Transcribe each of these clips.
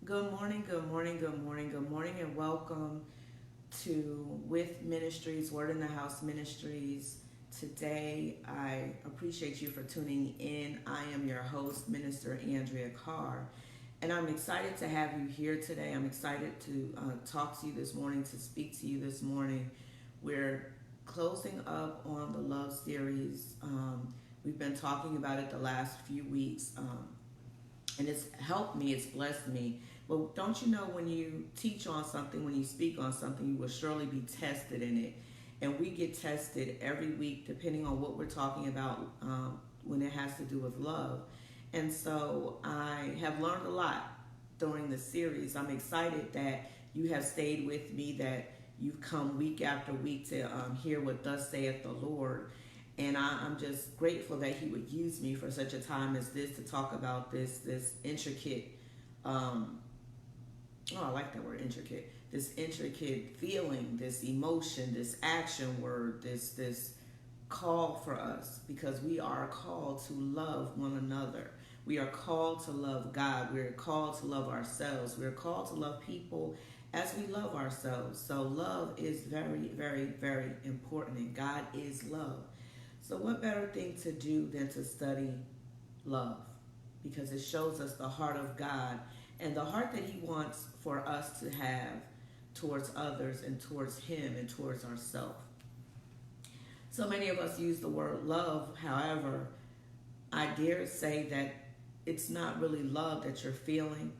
Good morning, good morning, good morning, good morning, and welcome to With Ministries, Word in the House Ministries. Today, I appreciate you for tuning in. I am your host, Minister Andrea Carr, and I'm excited to have you here today. I'm excited to talk to you this morning, to speak to you this morning. We're closing up on the love series. We've been talking about it the last few weeks. And it's helped me, it's blessed me. But don't you know, when you teach on something, when you speak on something, you will surely be tested in it. And we get tested every week depending on what we're talking about when it has to do with love. And so I have learned a lot during the series. I'm excited that you have stayed with me, that you've come week after week to hear what thus saith the Lord. And I'm just grateful that He would use me for such a time as this to talk about this intricate, I like that word, intricate, this intricate feeling, this emotion, this action word, this call for us, because we are called to love one another. We are called to love God. We are called to love ourselves. We are called to love people as we love ourselves. So love is very, very, very important, and God is love. So what better thing to do than to study love? Because it shows us the heart of God and the heart that He wants for us to have towards others and towards Him and towards ourselves. So many of us use the word love. However, I dare say that it's not really love that you're feeling.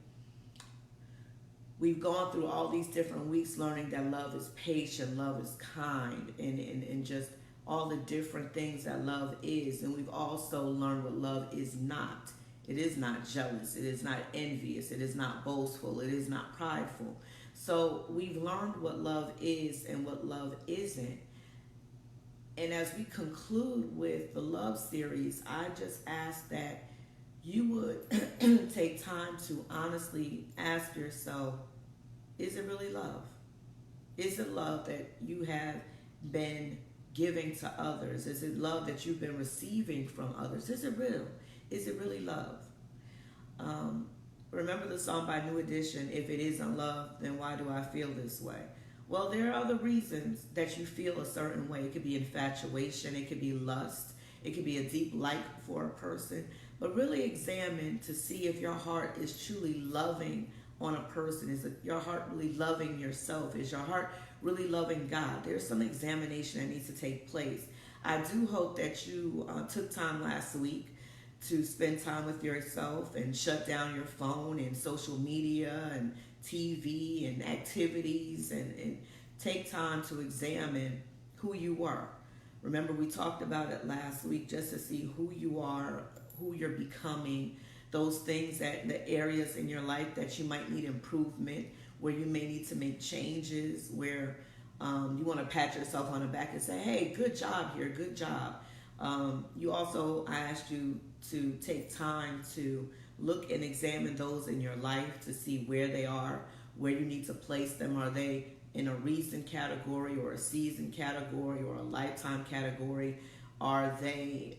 We've gone through all these different weeks learning that love is patient, love is kind, and just all the different things that love is. And we've also learned what love is not. It is not jealous. It is not envious. It is not boastful. It is not prideful. So we've learned what love is and what love isn't. And as we conclude with the love series, I just ask that you would take time to honestly ask yourself, is it really love? Is it love that you have been giving to others? Is it love that you've been receiving from others? Is it real? Is it really love? Remember the song by New Edition, if it isn't love, then why do I feel this way? Well, there are other reasons that you feel a certain way. It could be infatuation, it could be lust, it could be a deep like for a person. But really examine to see if your heart is truly loving on a person. Is your heart really loving yourself? Is your heart really loving God? There's some examination that needs to take place. I do hope that you took time last week to spend time with yourself and shut down your phone and social media and TV and activities, and take time to examine who you are. Remember, we talked about it last week, just to see who you are, who you're becoming, those things, that the areas in your life that you might need improvement, where you may need to make changes, where you want to pat yourself on the back and say, hey, good job here, good job. I asked you to take time to look and examine those in your life to see where they are, where you need to place them. Are they in a recent category or a season category or a lifetime category? Are they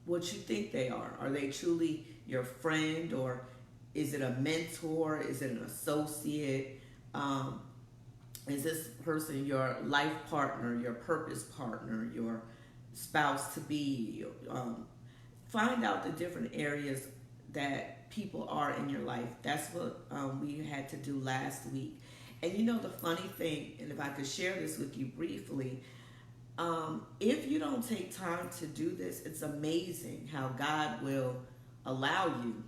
what you think they are? Are they truly your friend, or is it a mentor? Is it an associate? Is this person your life partner, your purpose partner, your spouse to be? Find out the different areas that people are in your life. That's what we had to do last week. And you know the funny thing, and if I could share this with you briefly, if you don't take time to do this, it's amazing how God will allow you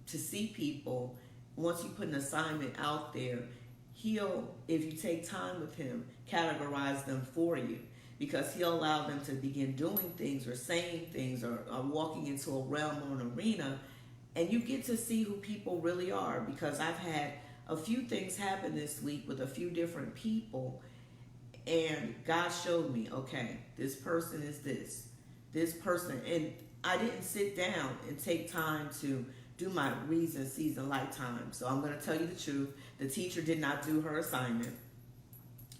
to see people. Once you put an assignment out there, He'll, if you take time with Him, categorize them for you, because He'll allow them to begin doing things or saying things, or walking into a realm or an arena, and you get to see who people really are. Because I've had a few things happen this week with a few different people, and God showed me, okay, this person is this person. And I didn't sit down and take time to do my reason, season, lifetime. So I'm going to tell you the truth. The teacher did not do her assignment.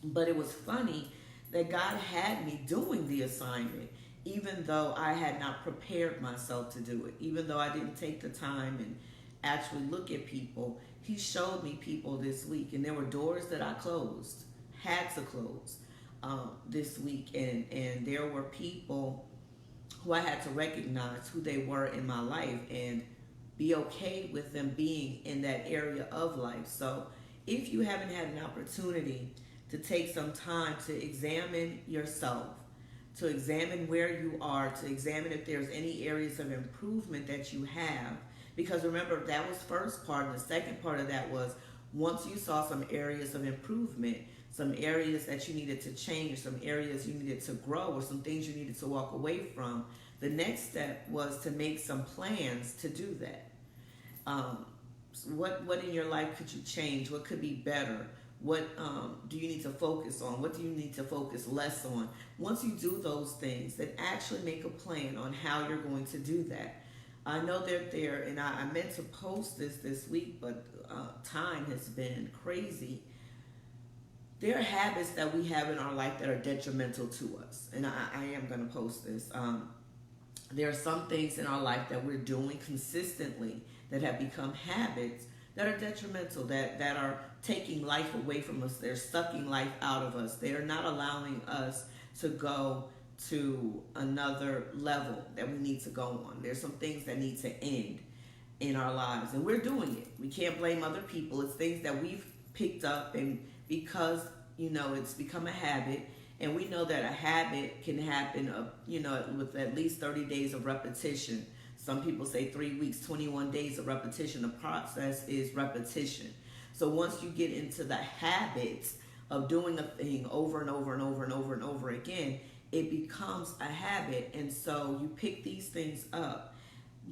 But it was funny that God had me doing the assignment, even though I had not prepared myself to do it, even though I didn't take the time actually look at people, he showed me people this week, and there were doors that I closed, had to close this week, and there were people who I had to recognize who they were in my life and be okay with them being in that area of life. So if you haven't had an opportunity to take some time to examine yourself, to examine where you are, to examine if there's any areas of improvement that you have, because remember, that was first part, and the second part of that was once you saw some areas of improvement, some areas that you needed to change, some areas you needed to grow, or some things you needed to walk away from, the next step was to make some plans to do that. What in your life could you change? What could be better? What do you need to focus on? What do you need to focus less on? Once you do those things, then actually make a plan on how you're going to do that. I know they're there, and I meant to post this week, but time has been crazy. There are habits that we have in our life that are detrimental to us, and I am going to post this. There are some things in our life that we're doing consistently that have become habits that are detrimental, that are taking life away from us. They're sucking life out of us. They are not allowing us to go to another level that we need to go on. There's some things that need to end in our lives, and we're doing it. We can't blame other people. It's things that we've picked up, and because it's become a habit, and we know that a habit can happen with at least 30 days of repetition. Some people say 3 weeks, 21 days of repetition. The process is repetition. So once you get into the habits of doing a thing over and over and over and over and over again, it becomes a habit. And so you pick these things up,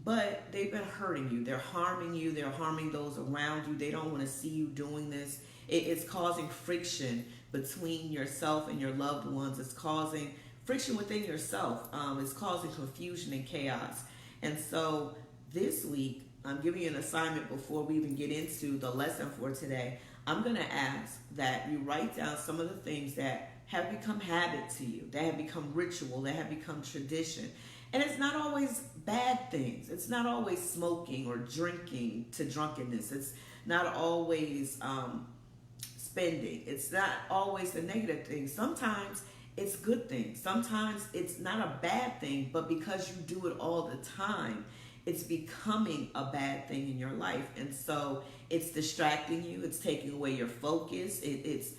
but they've been hurting you. They're harming you. They're harming those around you. They don't want to see you doing this. It's causing friction between yourself and your loved ones. It's causing friction within yourself. It's causing confusion and chaos. And so this week, I'm giving you an assignment before we even get into the lesson for today. I'm going to ask that you write down some of the things that have become habit to you, that have become ritual, that have become tradition. And it's not always bad things. It's not always smoking or drinking to drunkenness. It's not always spending. It's not always the negative thing. Sometimes it's good things. Sometimes it's not a bad thing, but because you do it all the time, it's becoming a bad thing in your life. And so it's distracting you. It's taking away your focus. It's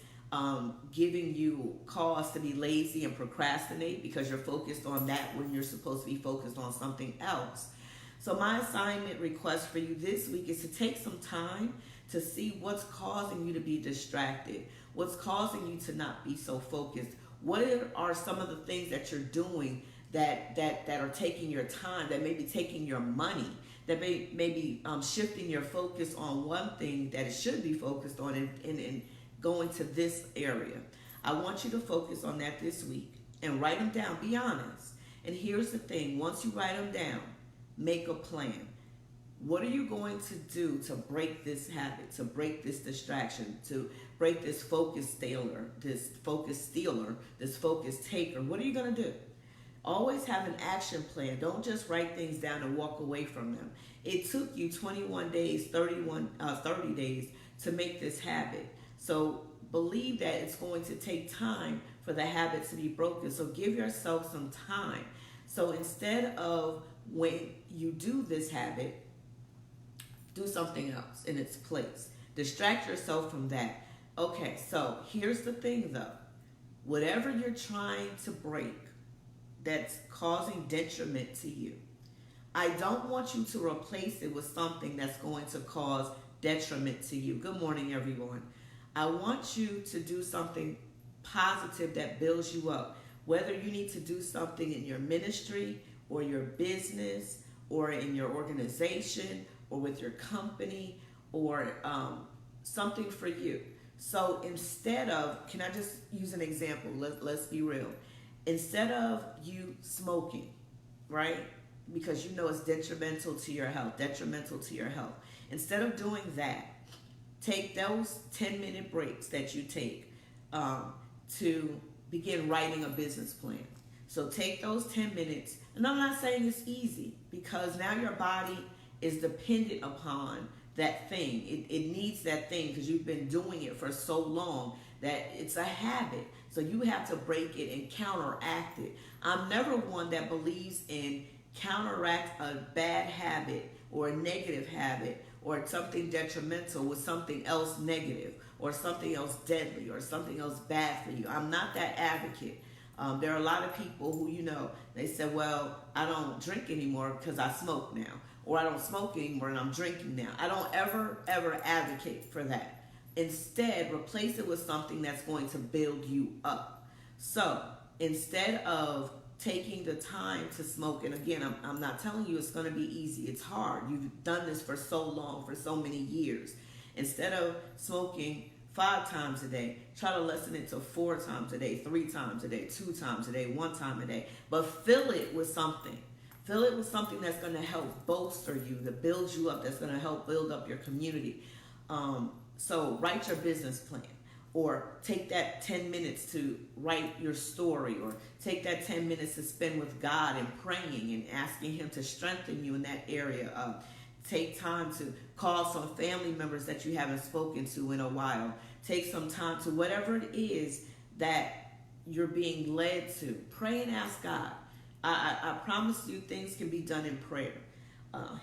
giving you cause to be lazy and procrastinate because you're focused on that when you're supposed to be focused on something else. So my assignment request for you this week is to take some time to see what's causing you to be distracted, what's causing you to not be so focused. What are some of the things that you're doing that are taking your time, that may be taking your money, that may be shifting your focus on one thing that it should be focused on and going to this area? I want you to focus on that this week and write them down. Be honest. And here's the thing. Once you write them down, make a plan. What are you going to do to break this habit, to break this distraction, to break this focus stealer, this focus taker? What are you going to do? Always have an action plan. Don't just write things down and walk away from them. It took you 21 days, 30 days to make this habit. So believe that it's going to take time for the habit to be broken. So give yourself some time. So instead of when you do this habit, do something else in its place. Distract yourself from that. Okay, so here's the thing though. Whatever you're trying to break that's causing detriment to you, I don't want you to replace it with something that's going to cause detriment to you. Good morning, everyone. I want you to do something positive that builds you up. Whether you need to do something in your ministry or your business or in your organization or with your company or something for you. So instead of, can I just use an example? Let's be real. Instead of you smoking, right? Because you know it's detrimental to your health, Instead of doing that, take those 10-minute breaks that you take to begin writing a business plan. So take those 10 minutes, and I'm not saying it's easy because now your body is dependent upon that thing. It needs that thing because you've been doing it for so long that it's a habit. So you have to break it and counteract it. I'm never one that believes in counteract a bad habit or a negative habit or something detrimental with something else negative or something else deadly or something else bad for you. I'm not that advocate. There are a lot of people who, they say, well, I don't drink anymore because I smoke now. Or I don't smoke anymore and I'm drinking now. I don't ever advocate for that. Instead, replace it with something that's going to build you up. So instead of taking the time to smoke, and again, I'm not telling you it's going to be easy. It's hard. You've done this for so long, for so many years. Instead of smoking 5 times a day, try to lessen it to 4 times a day, 3 times a day, 2 times a day, 1 time a day. But fill it with something. Fill it with something that's going to help bolster you, that builds you up, that's going to help build up your community. So write your business plan, or take that 10 minutes to write your story, or take that 10 minutes to spend with God and praying and asking Him to strengthen you in that area. Take time to call some family members that you haven't spoken to in a while. Take some time to whatever it is that you're being led to. Pray and ask God. I promise you things can be done in prayer.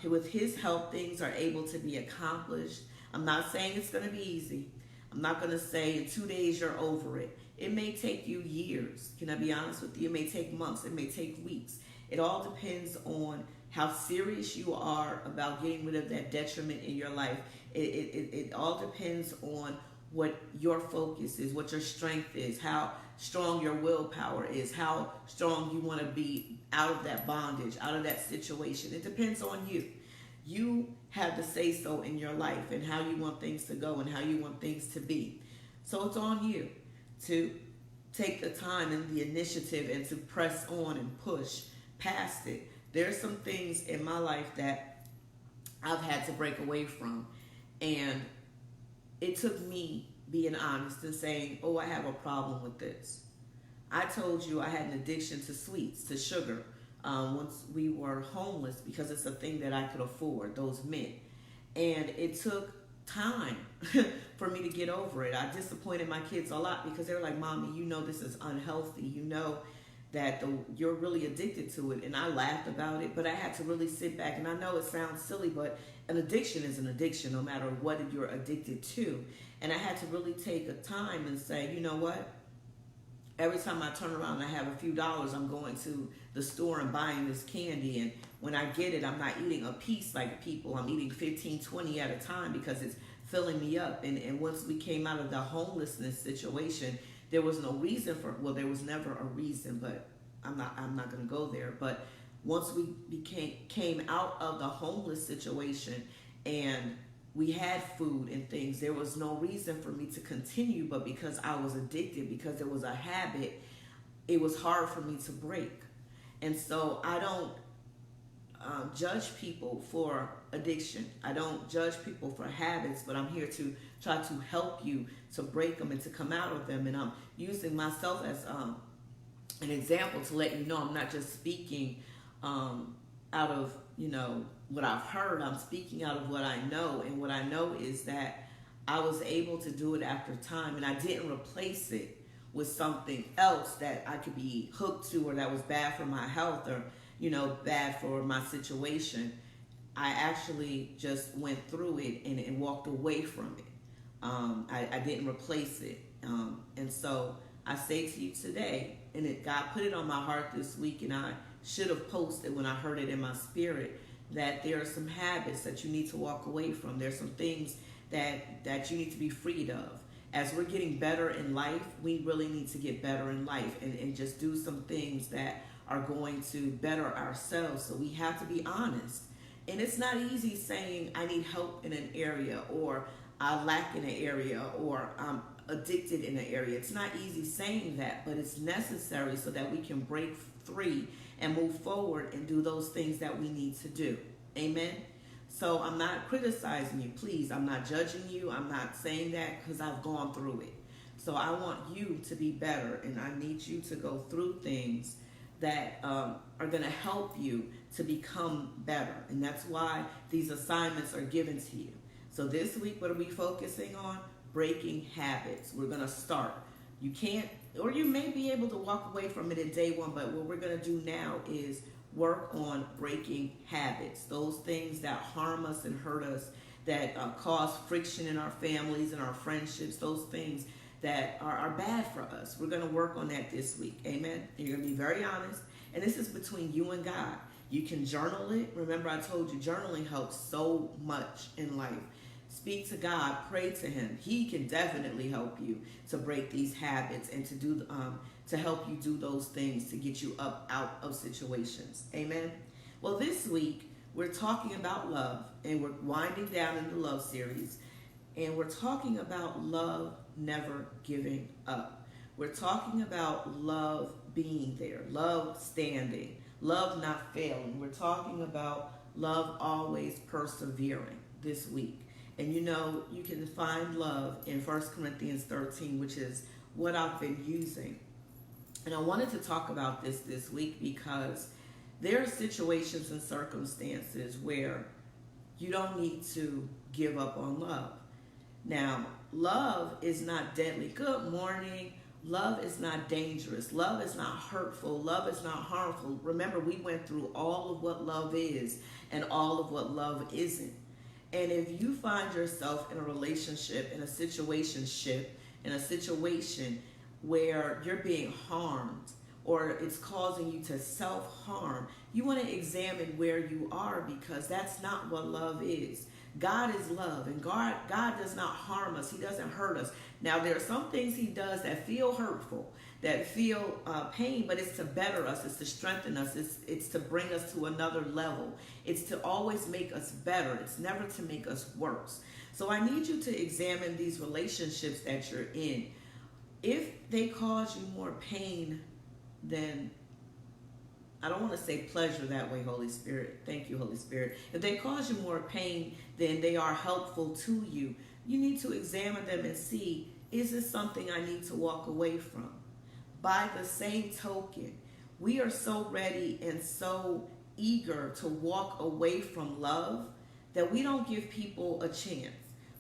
With His help, things are able to be accomplished. I'm not saying it's going to be easy. I'm not going to say in 2 days you're over it. It may take you years. Can I be honest with you? It may take months. It may take weeks. It all depends on how serious you are about getting rid of that detriment in your life. It all depends on what your focus is, what your strength is, how strong your willpower is, how strong you want to be out of that bondage, out of that situation. It depends on you. You have the say-so in your life and how you want things to go and how you want things to be. So it's on you to take the time and the initiative and to press on and push past it. There's some things in my life that I've had to break away from, and it took me being honest and saying, oh, I have a problem with this. I told you I had an addiction to sweets, to sugar, once we were homeless, because it's a thing that I could afford, those mint. And it took time for me to get over it. I disappointed my kids a lot because they were like, Mommy, you know this is unhealthy. You know that you're really addicted to it. And I laughed about it, but I had to really sit back. And I know it sounds silly, but an addiction is an addiction no matter what you're addicted to. And I had to really take a time and say, you know what? Every time I turn around and I have a few dollars, I'm going to the store and buying this candy. And when I get it, I'm not eating a piece like people. I'm eating 15, 20 at a time because it's filling me up. And once we came out of the homelessness situation, there was no reason there was never a reason, but I'm not going to go there. But once we came out of the homeless situation and we had food and things, there was no reason for me to continue, but because I was addicted, because it was a habit, it was hard for me to break. And so I don't judge people for addiction. I don't judge people for habits, but I'm here to try to help you to break them and to come out of them. And I'm using myself as an example to let you know I'm not just speaking out of, what I've heard. I'm speaking out of what I know. And what I know is that I was able to do it after time, and I didn't replace it with something else that I could be hooked to or that was bad for my health or, bad for my situation. I actually just went through it and walked away from it. I didn't replace it. And so I say to you today, and God put it on my heart this week, and I should have posted when I heard it in my spirit, that there are some habits that you need to walk away from. There's some things that you need to be freed of. As we're getting better in life, we really need to get better in life and just do some things that are going to better ourselves. So we have to be honest. And it's not easy saying I need help in an area, or I lack in an area, or I'm addicted in an area. It's not easy saying that, but it's necessary so that we can break free and move forward and do those things that we need to do. Amen? So I'm not criticizing you, please. I'm not judging you. I'm not saying that because I've gone through it. So I want you to be better, and I need you to go through things that are going to help you to become better. And that's why these assignments are given to you. So this week, what are we focusing on? Breaking habits. We're going to start. You can't, or you may be able to walk away from it in day one, but what we're going to do now is work on breaking habits. Those things that harm us and hurt us, that cause friction in our families and our friendships, those things that are bad for us. We're going to work on that this week. Amen. And you're going to be very honest. And this is between you and God. You can journal it. Remember, I told you journaling helps so much in life. Speak to God, pray to Him. He can definitely help you to break these habits and to do to help you do those things to get you up out of situations. Amen. Well, this week we're talking about love, and we're winding down in the love series, and we're talking about love never giving up. We're talking about love being there, love standing, love not failing. We're talking about love always persevering this week. And you know, you can find love in 1 Corinthians 13, which is what I've been using. And I wanted to talk about this week because there are situations and circumstances where you don't need to give up on love. Now, love is not deadly. Good morning. Love is not dangerous. Love is not hurtful. Love is not harmful. Remember, we went through all of what love is and all of what love isn't. And if you find yourself in a relationship, in a situationship, in a situation where you're being harmed or it's causing you to self-harm, you want to examine where you are, because that's not what love is. God is love, and God does not harm us. He doesn't hurt us. Now, there are some things He does that feel hurtful, that feel pain, but it's to better us. It's to strengthen us. It's to bring us to another level. It's to always make us better. It's never to make us worse. So I need you to examine these relationships that you're in. If they cause you more pain than, I don't want to say pleasure that way, Holy Spirit. Thank you, Holy Spirit. If they cause you more pain than they are helpful to you, you need to examine them and see, is this something I need to walk away from? By the same token, we are so ready and so eager to walk away from love that we don't give people a chance.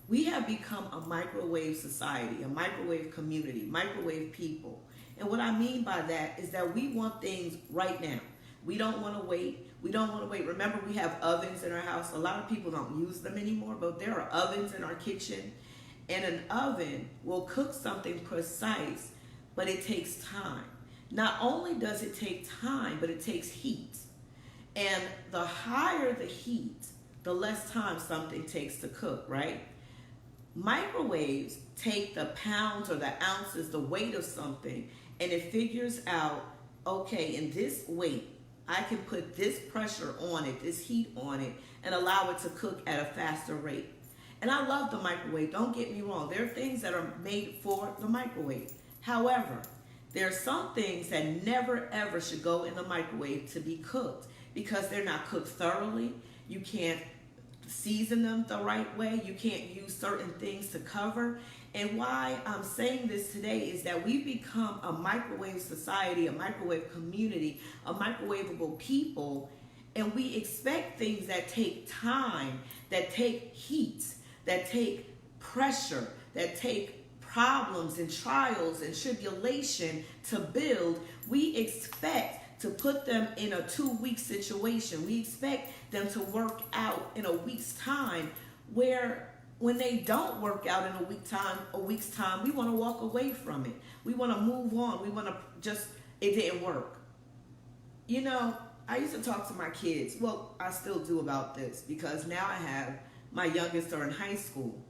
We have become a microwave society, a microwave community, microwave people. And what I mean by that is that we want things right now. We don't want to wait. We don't want to wait. Remember, we have ovens in our house. A lot of people don't use them anymore, but there are ovens in our kitchen. And an oven will cook something precise, but it takes time. Not only does it take time, but it takes heat. And the higher the heat, the less time something takes to cook, right? Microwaves take the pounds or the ounces, the weight of something, and it figures out, okay, in this weight, I can put this pressure on it, this heat on it, and allow it to cook at a faster rate. And I love the microwave, don't get me wrong. There are things that are made for the microwave. However, there are some things that never ever should go in the microwave to be cooked because they're not cooked thoroughly. You can't season them the right way. You can't use certain things to cover. And why I'm saying this today is that we've become a microwave society, a microwave community, a microwavable people, and we expect things that take time, that take heat, that take pressure, that take problems and trials and tribulation to build. We expect to put them in a 2-week situation. We expect them to work out in a week's time, where when they don't work out in a week's time, we want to walk away from it. We want to move on. We want to it didn't work. You know, I used to talk to my kids. Well, I still do about this because now I have my youngest are in high school.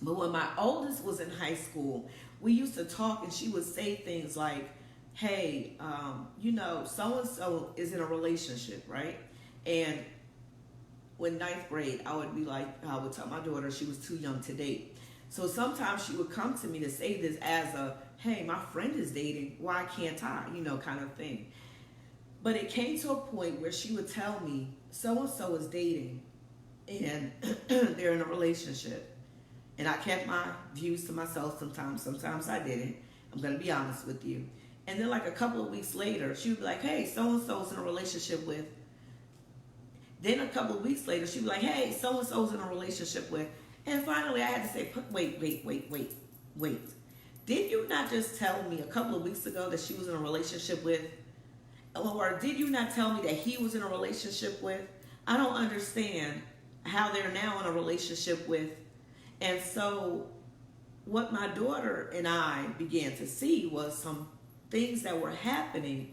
But when my oldest was in high school, we used to talk and she would say things like, hey, you know, so-and-so is in a relationship, right? And when 9th grade, I would tell my daughter she was too young to date. So sometimes she would come to me to say this as a, hey, my friend is dating, why can't I? You know, kind of thing. But it came to a point where she would tell me, so-and-so is dating and they're in a relationship. And I kept my views to myself sometimes I didn't. I'm going to be honest with you. And then like a couple of weeks later, she would be like, hey, so-and-so's in a relationship with. Then a couple of weeks later, she'd be like, hey, so-and-so's in a relationship with. And finally, I had to say, wait. Did you not just tell me a couple of weeks ago that she was in a relationship with? Or did you not tell me that he was in a relationship with? I don't understand how they're now in a relationship with. And so what my daughter and I began to see was some things that were happening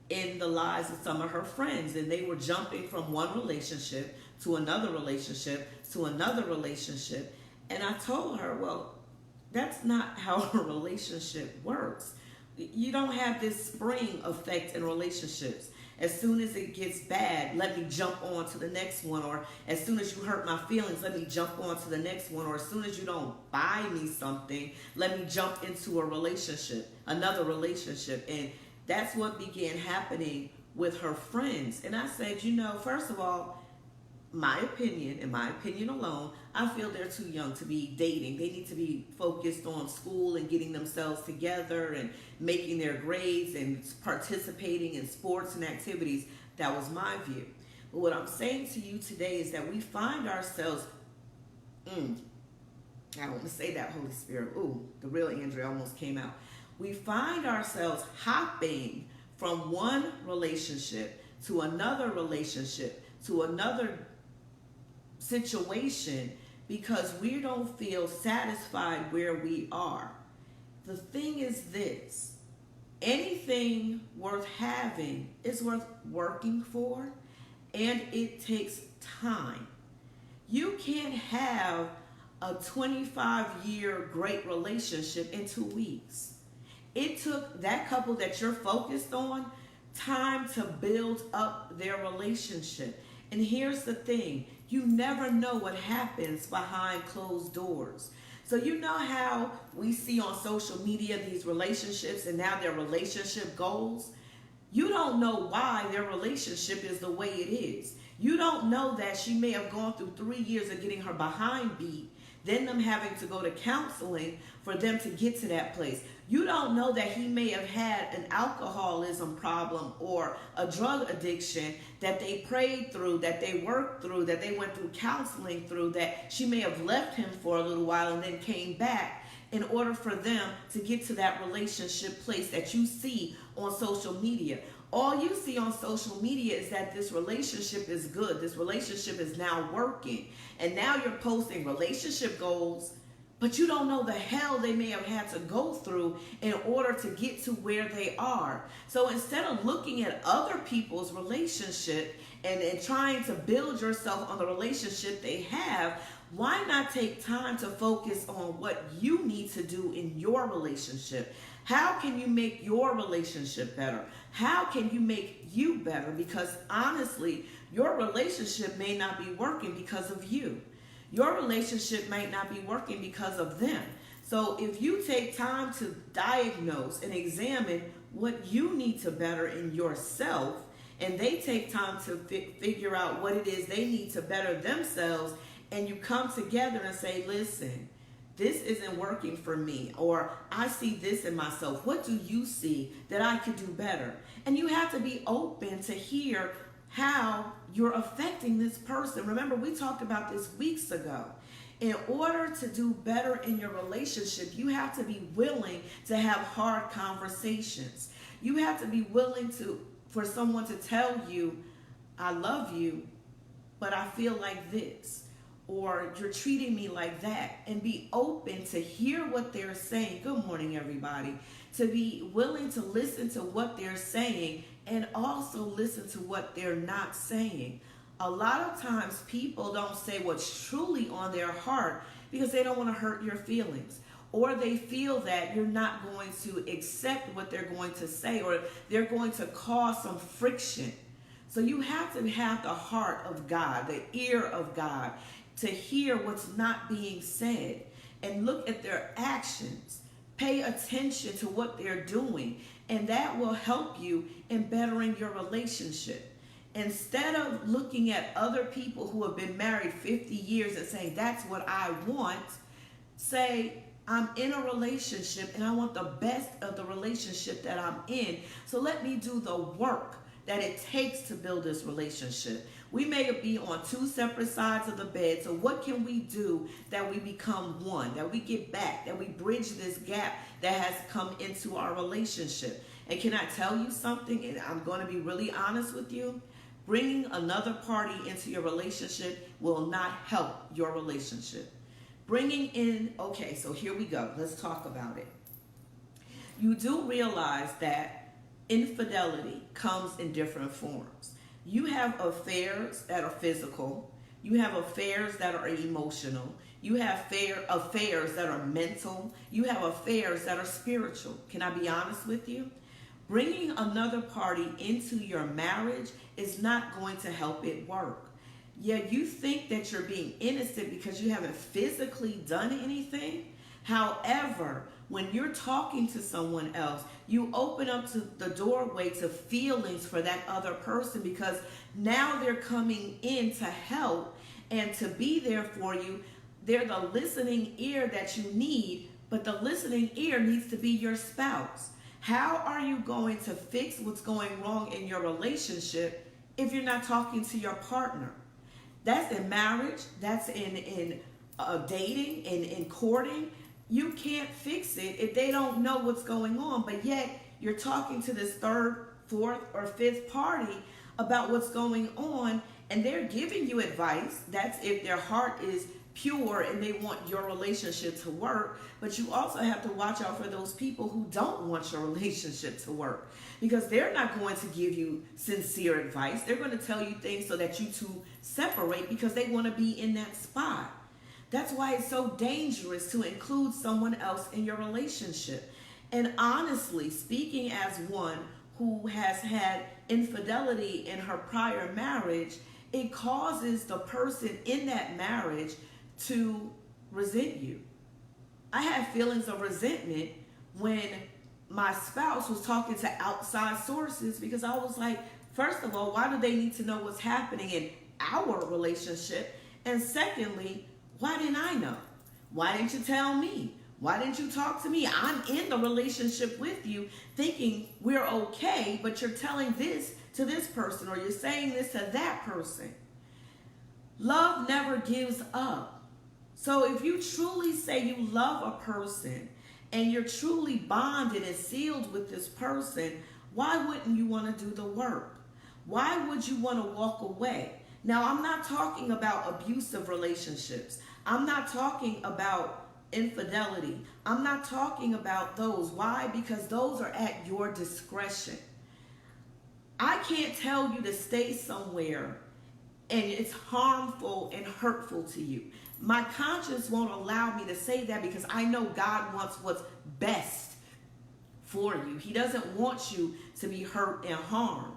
in the lives of some of her friends. And they were jumping from one relationship to another relationship to another relationship. And I told her, well, that's not how a relationship works. You don't have this spring effect in relationships. As soon as it gets bad, let me jump on to the next one. Or as soon as you hurt my feelings, let me jump on to the next one. Or as soon as you don't buy me something, let me jump into a relationship, another relationship. And that's what began happening with her friends. And I said, first of all, my opinion, and my opinion alone, I feel they're too young to be dating. They need to be focused on school and getting themselves together and making their grades and participating in sports and activities. That was my view. But what I'm saying to you today is that we find ourselves, I don't want to say that, Holy Spirit. Ooh, the real Andrea almost came out. We find ourselves hopping from one relationship to another relationship to another situation because we don't feel satisfied where we are. The thing is this: anything worth having is worth working for, and it takes time. You can't have a 25-year great relationship in 2 weeks. It took that couple that you're focused on time to build up their relationship. And here's the thing: you never know what happens behind closed doors. So you know how we see on social media these relationships and now their relationship goals? You don't know why their relationship is the way it is. You don't know that she may have gone through 3 years of getting her behind beat, then them having to go to counseling for them to get to that place. You don't know that he may have had an alcoholism problem or a drug addiction that they prayed through, that they worked through, that they went through counseling through, that she may have left him for a little while and then came back in order for them to get to that relationship place that you see on social media. All you see on social media is that this relationship is good. This relationship is now working. And now you're posting relationship goals, but you don't know the hell they may have had to go through in order to get to where they are. So instead of looking at other people's relationship and trying to build yourself on the relationship they have, why not take time to focus on what you need to do in your relationship? How can you make your relationship better? How can you make you better? Because honestly, your relationship may not be working because of you. Your relationship might not be working because of them. So if you take time to diagnose and examine what you need to better in yourself, and they take time to figure out what it is they need to better themselves, and you come together and say, listen, this isn't working for me, or I see this in myself. What do you see that I could do better? And you have to be open to hear how you're affecting this person. Remember, we talked about this weeks ago. In order to do better in your relationship, you have to be willing to have hard conversations. You have to be willing for someone to tell you, I love you, but I feel like this, or you're treating me like that, and be open to hear what they're saying. Good morning, everybody. To be willing to listen to what they're saying and also listen to what they're not saying. A lot of times people don't say what's truly on their heart because they don't want to hurt your feelings, or they feel that you're not going to accept what they're going to say, or they're going to cause some friction. So you have to have the heart of God, the ear of God, to hear what's not being said and look at their actions. Pay attention to what they're doing, and that will help you in bettering your relationship. Instead of looking at other people who have been married 50 years and saying, that's what I want, say, I'm in a relationship and I want the best of the relationship that I'm in. So let me do the work that it takes to build this relationship. We may be on two separate sides of the bed. So what can we do that we become one, that we get back, that we bridge this gap that has come into our relationship? And can I tell you something? And I'm going to be really honest with you. Bringing another party into your relationship will not help your relationship. Bringing in, okay, so here we go. Let's talk about it. You do realize that infidelity comes in different forms. You have affairs that are physical. You have affairs that are emotional. You have affairs that are mental. You have affairs that are spiritual. Can I be honest with you? Bringing another party into your marriage is not going to help it work. Yeah, you think that you're being innocent because you haven't physically done anything. However, when you're talking to someone else, you open up to the doorway to feelings for that other person, because now they're coming in to help and to be there for you. They're the listening ear that you need, but the listening ear needs to be your spouse. How are you going to fix what's going wrong in your relationship if you're not talking to your partner? That's in marriage, that's in dating, in courting. You can't fix it if they don't know what's going on, but yet you're talking to this third, fourth, or fifth party about what's going on, and they're giving you advice. That's if their heart is pure and they want your relationship to work. But you also have to watch out for those people who don't want your relationship to work, because they're not going to give you sincere advice. They're going to tell you things so that you two separate because they want to be in that spot. That's why it's so dangerous to include someone else in your relationship. And honestly, speaking as one who has had infidelity in her prior marriage, it causes the person in that marriage to resent you. I had feelings of resentment when my spouse was talking to outside sources, because I was like, first of all, why do they need to know what's happening in our relationship? And secondly, why didn't I know? Why didn't you tell me? Why didn't you talk to me? I'm in the relationship with you thinking we're okay, but you're telling this to this person, or you're saying this to that person. Love never gives up. So if you truly say you love a person and you're truly bonded and sealed with this person, why wouldn't you want to do the work? Why would you want to walk away? Now, I'm not talking about abusive relationships. I'm not talking about infidelity. I'm not talking about those. Why? Because those are at your discretion. I can't tell you to stay somewhere and it's harmful and hurtful to you. My conscience won't allow me to say that, because I know God wants what's best for you. He doesn't want you to be hurt and harmed.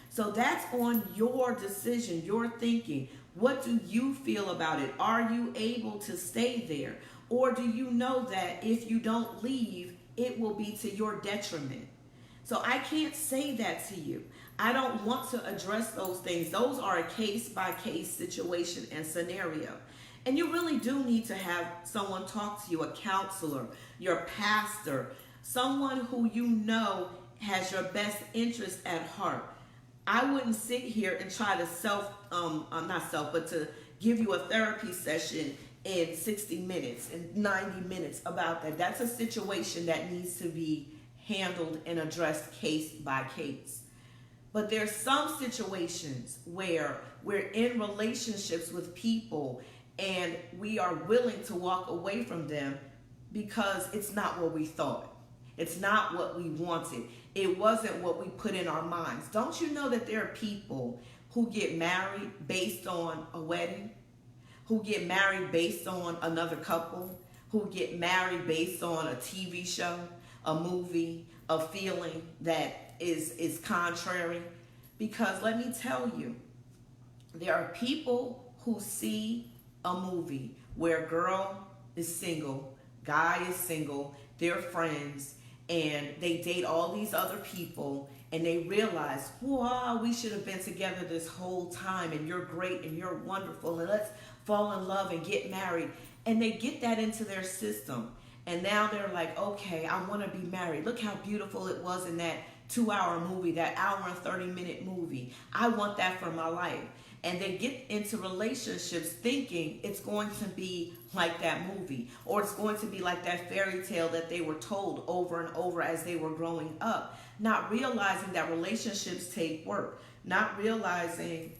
So that's on your decision, your thinking. What do you feel about it? Are you able to stay there? Or do you know that if you don't leave, it will be to your detriment? So I can't say that to you. I don't want to address those things. Those are a case-by-case situation and scenario. And you really do need to have someone talk to you, a counselor, your pastor, someone who you know has your best interest at heart. I wouldn't sit here and try to to give you a therapy session in 60 minutes and 90 minutes about that. That's a situation that needs to be handled and addressed case by case. But there's some situations where we're in relationships with people and we are willing to walk away from them because it's not what we thought. It's not what we wanted. It wasn't what we put in our minds. Don't you know that there are people who get married based on a wedding, who get married based on another couple, who get married based on a TV show, a movie, a feeling that is contrary? Because let me tell you, there are people who see a movie where girl is single, guy is single, they're friends, and they date all these other people, and they realize, wow, we should have been together this whole time, and you're great, and you're wonderful, and let's fall in love and get married. And they get that into their system. And now they're like, okay, I want to be married. Look how beautiful it was in that 2-hour movie, that hour and 30-minute movie. I want that for my life. And they get into relationships thinking it's going to be like that movie, or it's going to be like that fairy tale that they were told over and over as they were growing up, not realizing that relationships take work, not realizing,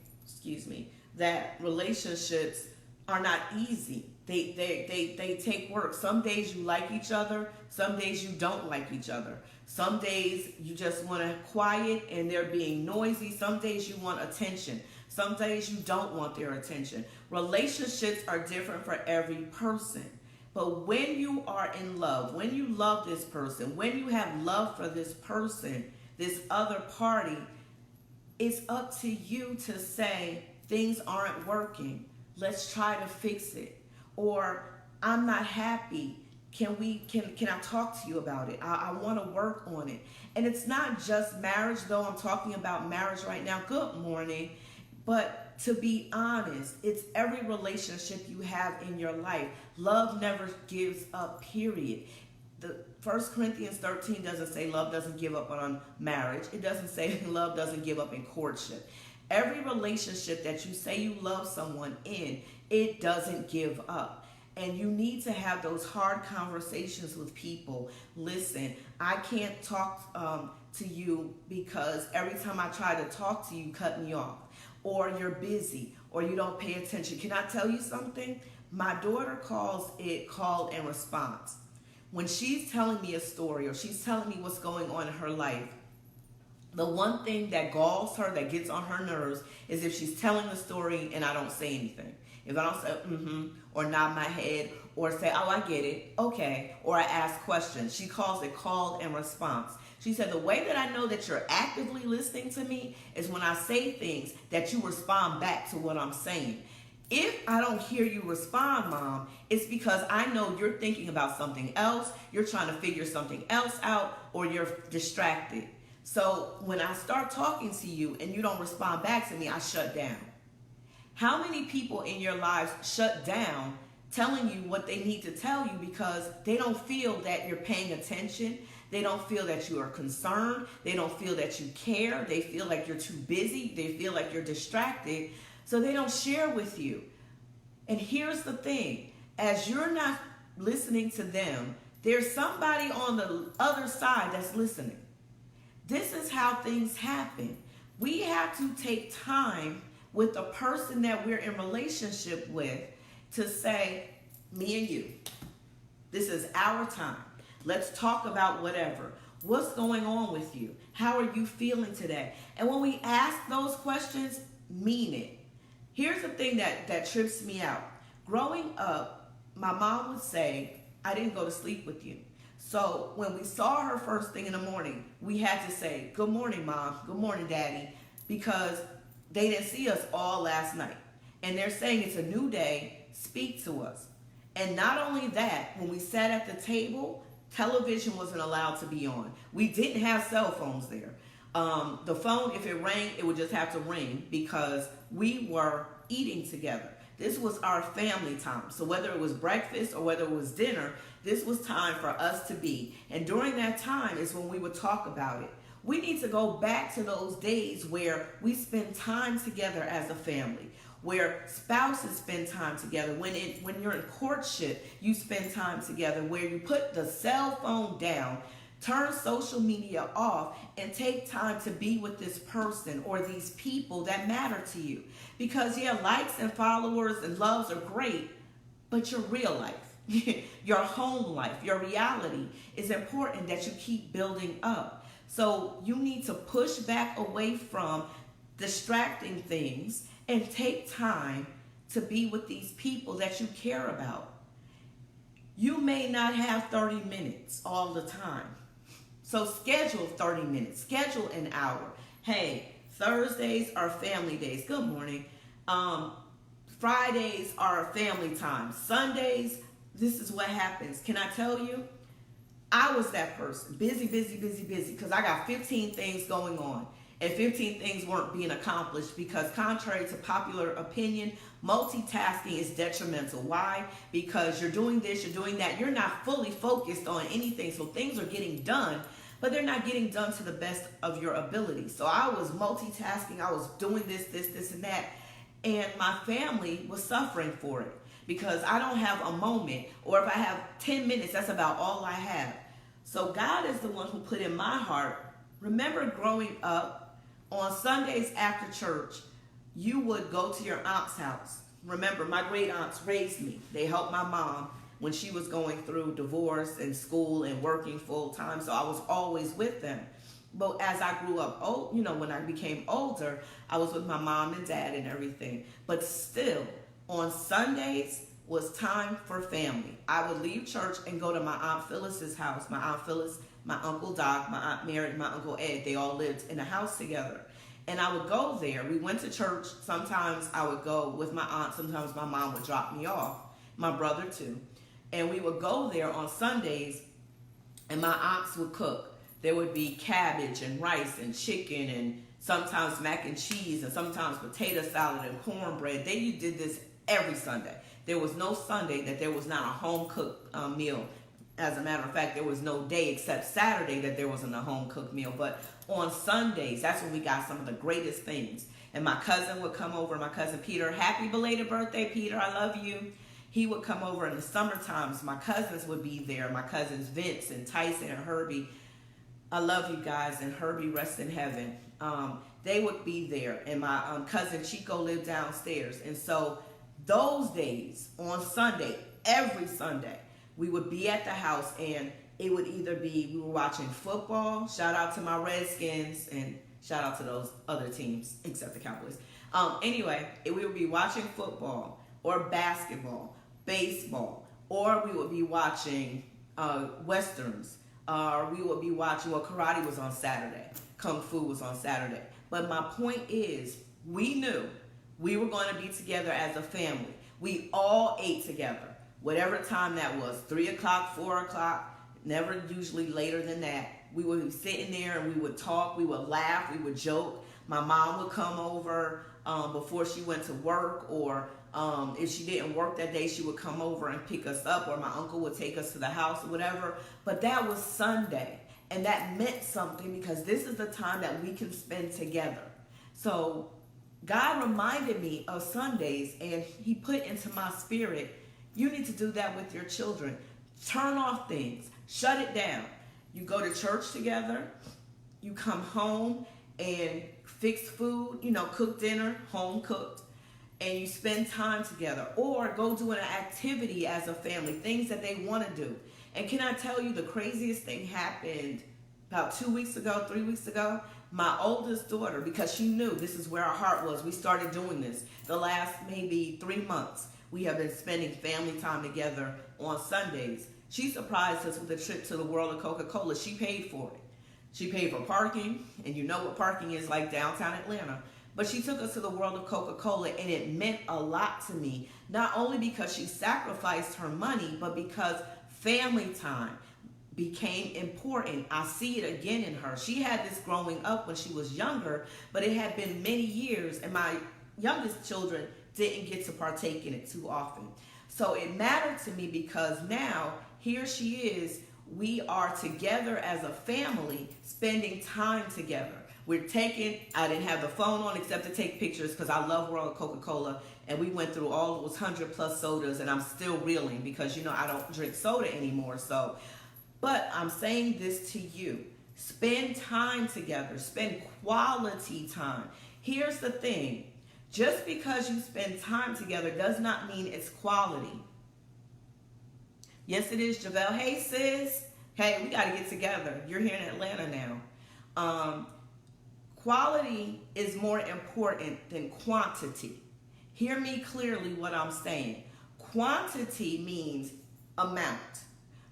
that relationships are not easy. They take work. Some days you like each other, some days you don't like each other. Some days you just want to quiet and they're being noisy. Some days you want attention. Some days you don't want their attention. Relationships are different for every person. But when you are in love, when you love this person, when you have love for this person, this other party, it's up to you to say, things aren't working. Let's try to fix it. Or, I'm not happy. Can I talk to you about it? I want to work on it. And it's not just marriage, though I'm talking about marriage right now. Good morning. But to be honest, it's every relationship you have in your life. Love never gives up, period. The 1 Corinthians 13 doesn't say love doesn't give up on marriage. It doesn't say love doesn't give up in courtship. Every relationship that you say you love someone in, it doesn't give up. And you need to have those hard conversations with people. Listen, I can't talk to you because every time I try to talk to you, you cut me off. Or you're busy, or you don't pay attention. Can I tell you something? My daughter calls it call and response. When she's telling me a story or she's telling me what's going on in her life, the one thing that galls her, that gets on her nerves, is if she's telling the story and I don't say anything. If I don't say, or nod my head, or say, oh, I get it, okay, or I ask questions. She calls it call and response. She said, the way that I know that you're actively listening to me is when I say things that you respond back to what I'm saying. If I don't hear you respond, Mom, it's because I know you're thinking about something else, you're trying to figure something else out, or you're distracted. So when I start talking to you and you don't respond back to me, I shut down. How many people in your lives shut down telling you what they need to tell you because they don't feel that you're paying attention? They don't feel that you are concerned. They don't feel that you care. They feel like you're too busy. They feel like you're distracted. So they don't share with you. And here's the thing. As you're not listening to them, there's somebody on the other side that's listening. This is how things happen. We have to take time with the person that we're in relationship with to say, me and you, this is our time. Let's talk about whatever. What's going on with you? How are you feeling today? And when we ask those questions, mean it. Here's the thing that trips me out. Growing up, my mom would say, I didn't go to sleep with you. So when we saw her first thing in the morning, we had to say, good morning, Mom. Good morning, Daddy. Because they didn't see us all last night. And they're saying it's a new day. Speak to us. And not only that, when we sat at the table, television wasn't allowed to be on. We didn't have cell phones there. The phone, if it rang, it would just have to ring because we were eating together. This was our family time. So whether it was breakfast or whether it was dinner, this was time for us to be. And during that time is when we would talk about it. We need to go back to those days where we spend time together as a family, where spouses spend time together. When you're in courtship, you spend time together, where you put the cell phone down, turn social media off, and take time to be with this person or these people that matter to you. Because yeah, likes and followers and loves are great, but your real life, your home life, your reality is important that you keep building up. So you need to push back away from distracting things and take time to be with these people that you care about. You may not have 30 minutes all the time. So schedule 30 minutes, schedule an hour. Hey, Thursdays are family days. Good morning. Fridays are family time. Sundays, this is what happens. Can I tell you? I was that person. Busy, because I got 15 things going on. and 15 things weren't being accomplished because, contrary to popular opinion, multitasking is detrimental. Why? Because you're doing this, you're doing that, you're not fully focused on anything, so things are getting done, but they're not getting done to the best of your ability. So I was multitasking, I was doing this, and that, and my family was suffering for it because I don't have a moment, or if I have 10 minutes, that's about all I have. So God is the one who put in my heart. Remember growing up, on Sundays after church, you would go to your aunt's house. Remember, my great aunts raised me. They helped my mom when she was going through divorce and school and working full time. So I was always with them. But as I grew up, when I became older, I was with my mom and dad and everything. But still, on Sundays was time for family. I would leave church and go to my Aunt Phyllis's house. My Aunt Phyllis, my Uncle Doc, my Aunt Mary, and my Uncle Ed, they all lived in a house together. And I would go there. We went to church. Sometimes I would go with my aunt. Sometimes my mom would drop me off. My brother too. And we would go there on Sundays, and my aunts would cook. There would be cabbage and rice and chicken and sometimes mac and cheese and sometimes potato salad and cornbread. They did this every Sunday. There was no Sunday that there was not a home-cooked meal. As a matter of fact, there was no day except Saturday that there wasn't a home-cooked meal. But on Sundays, that's when we got some of the greatest things. And my cousin would come over, my cousin Peter. Happy belated birthday, Peter. I love you. He would come over in the summer times. My cousins would be there. My cousins Vince and Tyson and Herbie. I love you guys. And Herbie, rest in heaven. They would be there. And my cousin Chico lived downstairs. And so those days on Sunday, every Sunday, we would be at the house, and it would either be we were watching football. Shout out to my Redskins, and shout out to those other teams, except the Cowboys. Anyway, we would be watching football or basketball, baseball, or we would be watching Westerns. We would be watching, karate was on Saturday. Kung Fu was on Saturday. But my point is, we knew we were going to be together as a family. We all ate together. Whatever time that was, 3 o'clock, 4 o'clock, never usually later than that. We would be sitting there and we would talk, we would laugh, we would joke. My mom would come over before she went to work, or if she didn't work that day, she would come over and pick us up, or my uncle would take us to the house or whatever. But that was Sunday, and that meant something because this is the time that we can spend together. So God reminded me of Sundays, and he put into my spirit, you need to do that with your children. Turn off things. Shut it down. You go to church together. You come home and fix food, cook dinner, home cooked, and you spend time together. Or go do an activity as a family, things that they want to do. And can I tell you, the craziest thing happened about 2 weeks ago, 3 weeks ago. My oldest daughter, because she knew this is where our heart was, we started doing this. The last maybe 3 months, we have been spending family time together on Sundays. She surprised us with a trip to the World of Coca-Cola. She paid for it. She paid for parking, and you know what parking is like downtown Atlanta. But she took us to the World of Coca-Cola, and it meant a lot to me, not only because she sacrificed her money, but because family time became important. I see it again in her. She had this growing up when she was younger, but it had been many years, and my youngest children didn't get to partake in it too often. So it mattered to me because now here she is. We are together as a family, spending time together. I didn't have the phone on except to take pictures because I love World of Coca-Cola, and we went through all those 100+ sodas, and I'm still reeling because, I don't drink soda anymore. But I'm saying this to you. Spend time together. Spend quality time. Here's the thing. Just because you spend time together does not mean it's quality. Yes, it is, Javelle. Hey, sis. Hey, we got to get together. You're here in Atlanta now. Quality is more important than quantity. Hear me clearly what I'm saying. Quantity means amount.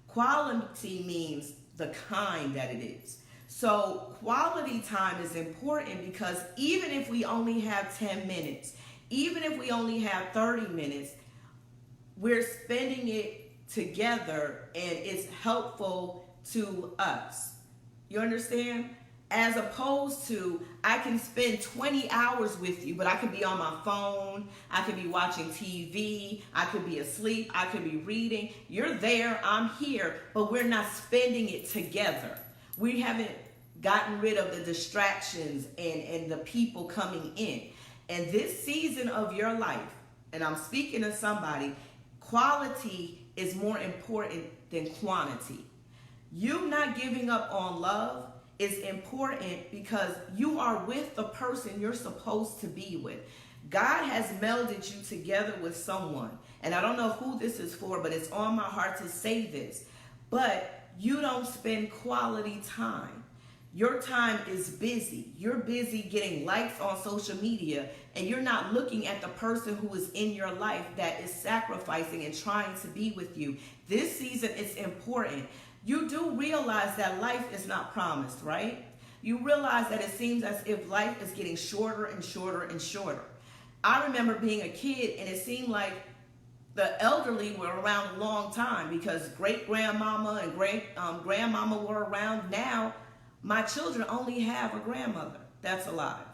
Quality means the kind that it is. So quality time is important because even if we only have 10 minutes, even if we only have 30 minutes, we're spending it together and it's helpful to us. You understand? as opposed to I can spend 20 hours with you, but I could be on my phone, I could be watching TV, I could be asleep, I could be reading. You're there, I'm here, but we're not spending it together. We haven't gotten rid of the distractions and the people coming in. And this season of your life, and I'm speaking to somebody, quality is more important than quantity. You not giving up on love is important because you are with the person you're supposed to be with. God has melded you together with someone. And I don't know who this is for, but it's on my heart to say this. But you don't spend quality time. Your time is busy. You're busy getting likes on social media, and you're not looking at the person who is in your life that is sacrificing and trying to be with you. This season is important. You do realize that life is not promised, right? You realize that it seems as if life is getting shorter and shorter and shorter. I remember being a kid, and it seemed like the elderly were around a long time because great-grandmama and great-grandmama were around. Now, my children only have a grandmother that's alive.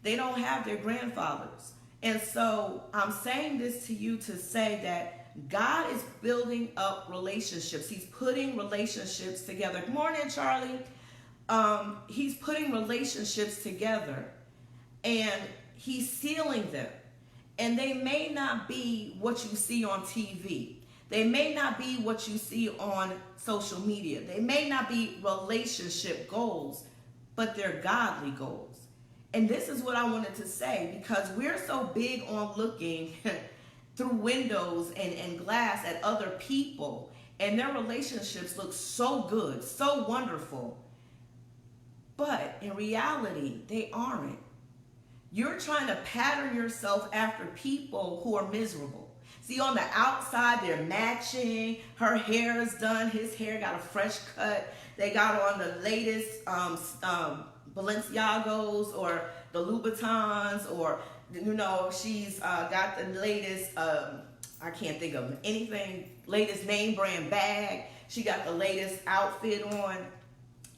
They don't have their grandfathers. And so I'm saying this to you to say that God is building up relationships. He's putting relationships together. Good morning, Charlie. He's putting relationships together, and he's sealing them. And they may not be what you see on TV. They may not be what you see on social media. They may not be relationship goals, but they're godly goals. And this is what I wanted to say, because we're so big on looking through windows and glass at other people, and their relationships look so good, so wonderful. But in reality, they aren't. You're trying to pattern yourself after people who are miserable. See, on the outside, they're matching. Her hair is done. His hair got a fresh cut. They got on the latest Balenciagos or the Louboutins, or, you know, she's got the latest, I can't think of anything, latest name brand bag. She got the latest outfit on.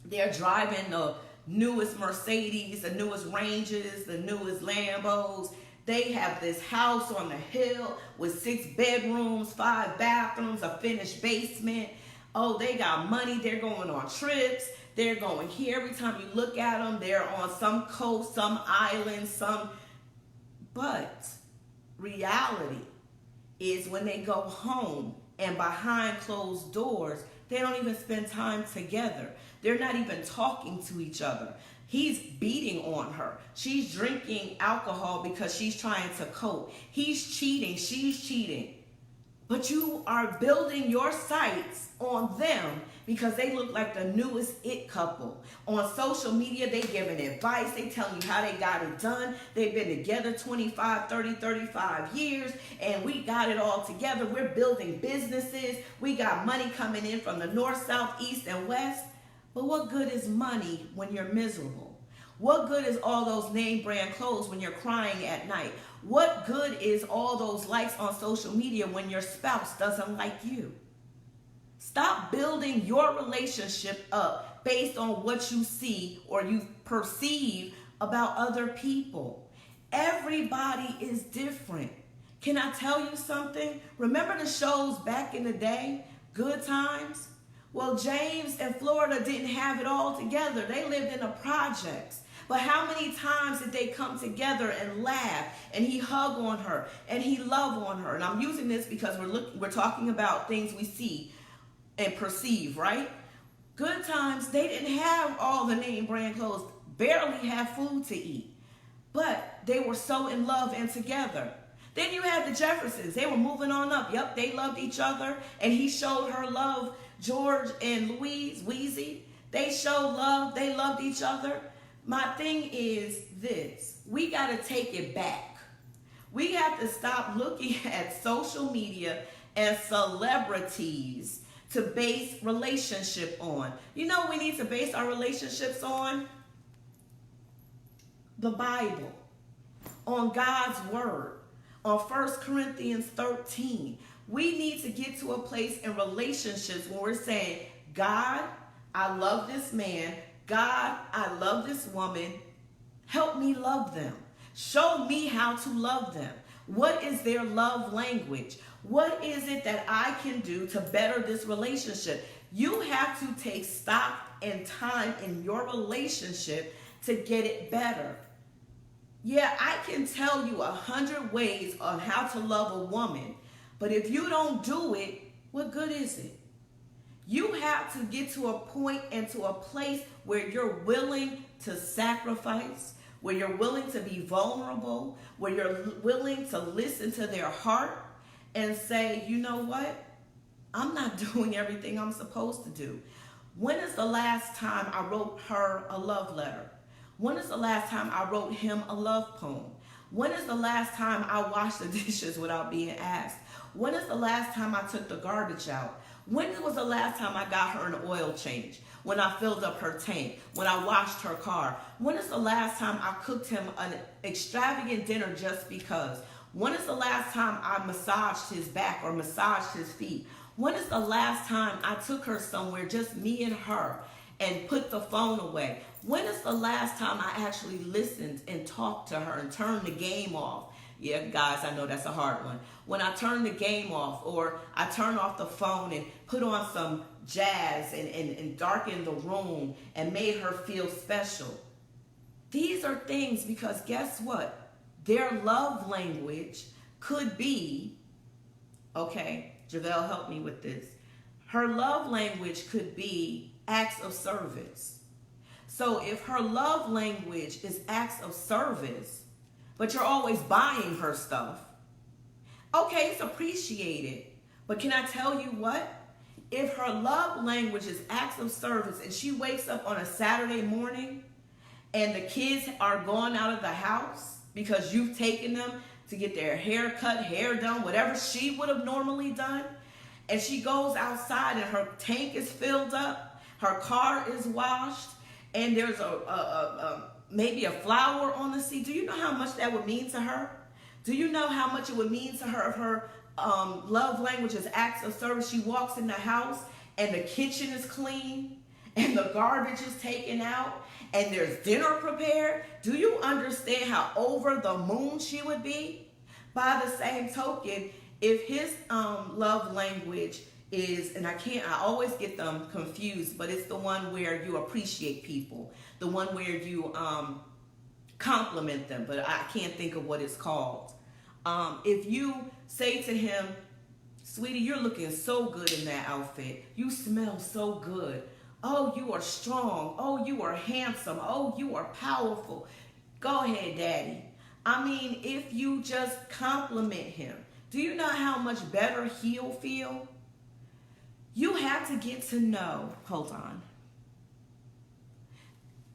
They're driving the newest Mercedes, the newest Ranges, the newest Lambos. They have this house on the hill with 6 bedrooms, 5 bathrooms, a finished basement. Oh, they got money. They're going on trips. They're going here. Every time you look at them, they're on some coast, some island, But reality is when they go home and behind closed doors, they don't even spend time together. They're not even talking to each other. He's beating on her. She's drinking alcohol because she's trying to cope. He's cheating. She's cheating. But you are building your sights on them because they look like the newest it couple. On social media, they giving advice. They telling you how they got it done. They've been together 25, 30, 35 years, and we got it all together. We're building businesses. We got money coming in from the north, south, east, and west. But what good is money when you're miserable? What good is all those name brand clothes when you're crying at night? What good is all those likes on social media when your spouse doesn't like you? Stop building your relationship up based on what you see or you perceive about other people. Everybody is different. Can I tell you something? Remember the shows back in the day, Good Times? Well, James and Florida didn't have it all together. They lived in the projects. But how many times did they come together and laugh, and he hug on her and he love on her? And I'm using this because we're talking about things we see and perceive, right? Good Times, they didn't have all the name brand clothes, barely had food to eat, but they were so in love and together. Then you had the Jeffersons. They were moving on up. Yep, they loved each other, and he showed her love. George and Louise, Wheezy, they showed love. They loved each other. My thing is this. We got to take it back. We have to stop looking at social media and celebrities to base relationship on. You know what we need to base our relationships on? The Bible, on God's word, on 1 Corinthians 13. We need to get to a place in relationships when we're saying, God, I love this man. God, I love this woman. Help me love them. Show me how to love them. What is their love language? What is it that I can do to better this relationship? You have to take stock and time in your relationship to get it better. Yeah, I can tell you 100 ways on how to love a woman, but if you don't do it, what good is it? You have to get to a point and to a place where you're willing to sacrifice, where you're willing to be vulnerable, where you're willing to listen to their heart and say, you know what? I'm not doing everything I'm supposed to do. When is the last time I wrote her a love letter? When is the last time I wrote him a love poem? When is the last time I washed the dishes without being asked? When is the last time I took the garbage out? When was the last time I got her an oil change? When I filled up her tank? When I washed her car? When is the last time I cooked him an extravagant dinner just because? When is the last time I massaged his back or massaged his feet? When is the last time I took her somewhere, just me and her, and put the phone away? When is the last time I actually listened and talked to her and turned the game off? Yeah, guys, I know that's a hard one. When I turn the game off, or I turn off the phone and put on some jazz and darken the room and made her feel special. These are things, because guess what? Their love language could be, okay, Javelle, help me with this. Her love language could be acts of service. So if her love language is acts of service, but you're always buying her stuff, okay, it's appreciated. But can I tell you what? If her love language is acts of service and she wakes up on a Saturday morning and the kids are gone out of the house because you've taken them to get their hair cut, hair done, whatever she would have normally done, and she goes outside and her tank is filled up, her car is washed, and there's maybe a flower on the seat, do you know how much that would mean to her? Do you know how much it would mean to her if her love language is acts of service? She walks in the house and the kitchen is clean and the garbage is taken out and there's dinner prepared. Do you understand how over the moon she would be? By the same token, if his love language is, and I always get them confused, but it's the one where you appreciate people, the one where you compliment them, but I can't think of what it's called. If you say to him, sweetie, you're looking so good in that outfit. You smell so good. Oh, you are strong. Oh, you are handsome. Oh, you are powerful. Go ahead, daddy. I mean, if you just compliment him, do you know how much better he'll feel? You have to get to know, hold on.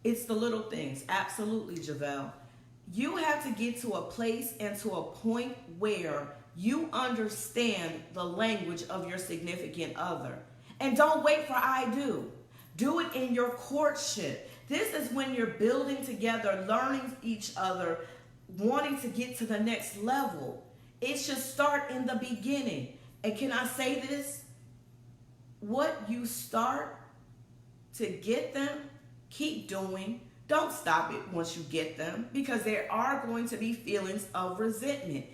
It's the little things. Absolutely, Javelle. You have to get to a place and to a point where you understand the language of your significant other. And don't wait for I do. Do it in your courtship. This is when you're building together, learning each other, wanting to get to the next level. It should start in the beginning. And can I say this? What you start to get them, keep doing. Don't stop it once you get them, because there are going to be feelings of resentment.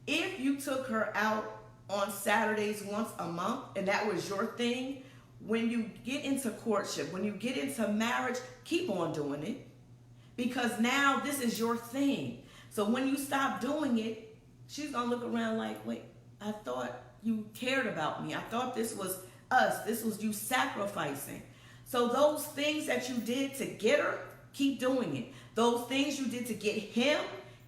If you took her out on Saturdays once a month and that was your thing, when you get into courtship, when you get into marriage, keep on doing it, because now this is your thing. So when you stop doing it, she's going to look around like, wait, I thought you cared about me. I thought this was us. This was you sacrificing. So those things that you did to get her, keep doing it. Those things you did to get him,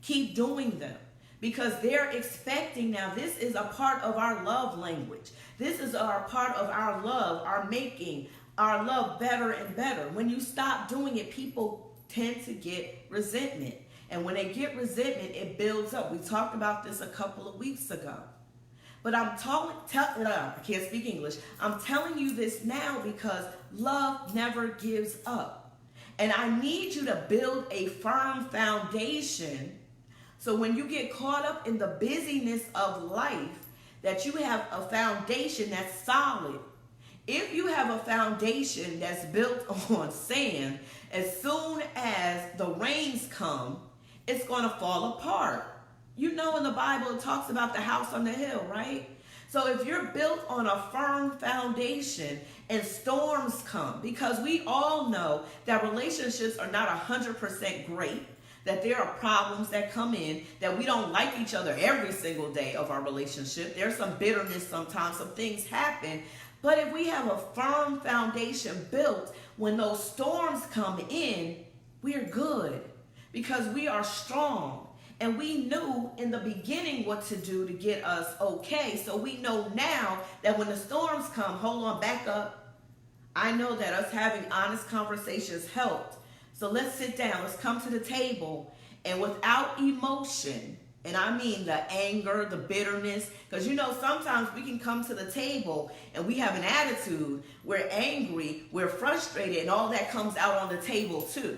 keep doing them. Because they're expecting now, this is a part of our love language. This is our part of our love, our making our love better and better. When you stop doing it, people tend to get resentment. And when they get resentment, it builds up. We talked about this a couple of weeks ago. But I can't speak English. I'm telling you this now because love never gives up. And I need you to build a firm foundation so when you get caught up in the busyness of life, that you have a foundation that's solid If you have a foundation that's built on sand, as soon as the rains come, it's going to fall apart. You know, in the Bible, it talks about the house on the hill, right? So if you're built on a firm foundation and storms come, because we all know that relationships are not 100% great, that there are problems that come in, that we don't like each other every single day of our relationship. There's some bitterness sometimes, some things happen. But if we have a firm foundation built, when those storms come in, we're good because we are strong. And we knew in the beginning what to do to get us okay. So we know now that when the storms come, hold on, back up. I know that us having honest conversations helped. So let's sit down. Let's come to the table. And without emotion, and I mean the anger, the bitterness, because you know sometimes we can come to the table and we have an attitude. We're angry, we're frustrated, and all that comes out on the table too.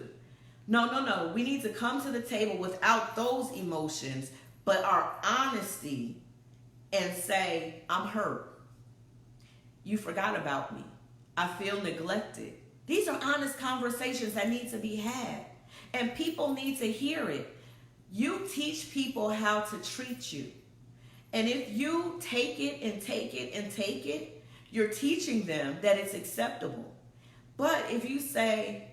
No. We need to come to the table without those emotions, but our honesty, and say, I'm hurt. You forgot about me. I feel neglected. These are honest conversations that need to be had, and people need to hear it. You teach people how to treat you. And if you take it and take it and take it, you're teaching them that it's acceptable. But if you say,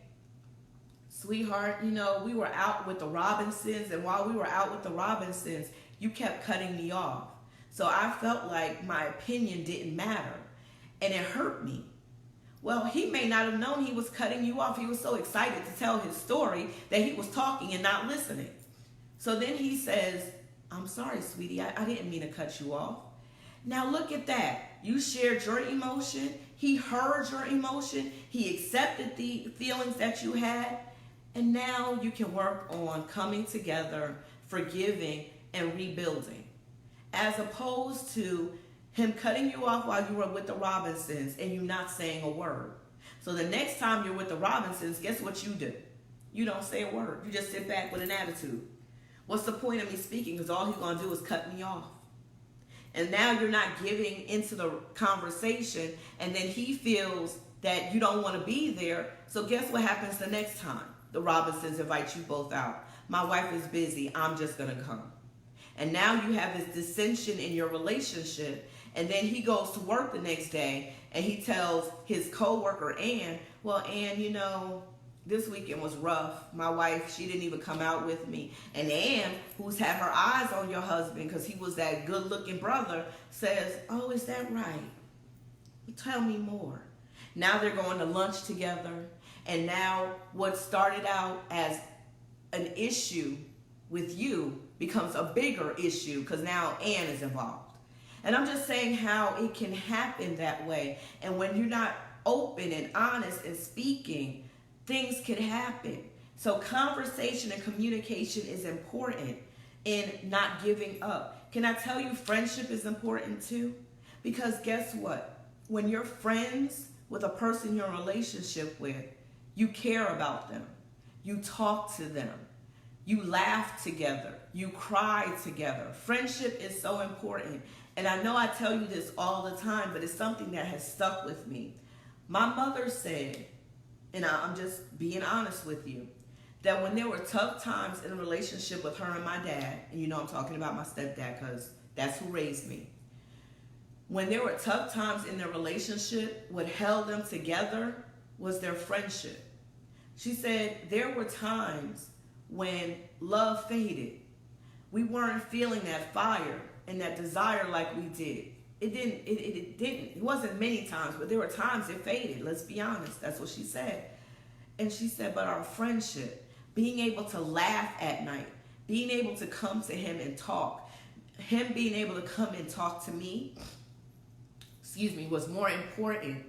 sweetheart, you know, we were out with the Robinsons, and while we were out with the Robinsons, you kept cutting me off. So I felt like my opinion didn't matter, and it hurt me. Well, he may not have known he was cutting you off. He was so excited to tell his story that he was talking and not listening. So then he says, I'm sorry, sweetie, I didn't mean to cut you off. Now look at that. You shared your emotion. He heard your emotion. He accepted the feelings that you had. And now you can work on coming together, forgiving, and rebuilding. As opposed to him cutting you off while you were with the Robinsons and you not saying a word. So the next time you're with the Robinsons, guess what you do? You don't say a word. You just sit back with an attitude. What's the point of me speaking? Because all he's going to do is cut me off. And now you're not giving into the conversation, and then he feels that you don't want to be there. So guess what happens the next time? The Robinsons invite you both out. My wife is busy. I'm just going to come. And now you have this dissension in your relationship. And then he goes to work the next day and he tells his coworker, Ann, well, Ann, you know, this weekend was rough. My wife, she didn't even come out with me. And Ann, who's had her eyes on your husband because he was that good-looking brother, says, oh, is that right? Well, tell me more. Now they're going to lunch together. And now what started out as an issue with you becomes a bigger issue because now Ann is involved. And I'm just saying how it can happen that way. And when you're not open and honest and speaking, things can happen. So conversation and communication is important in not giving up. Can I tell you friendship is important too? Because guess what? When you're friends with a person you're in a relationship with, you care about them. You talk to them. You laugh together. You cry together. Friendship is so important. And I know I tell you this all the time, but it's something that has stuck with me. My mother said, and I'm just being honest with you, that when there were tough times in a relationship with her and my dad, and you know I'm talking about my stepdad because that's who raised me. When there were tough times in their relationship, what held them together was their friendship. She said there were times when love faded. We weren't feeling that fire and that desire like we did. It wasn't many times, but there were times it faded. Let's be honest. That's what she said. And she said, but our friendship, being able to laugh at night, being able to come to him and talk, him being able to come and talk to me, was more important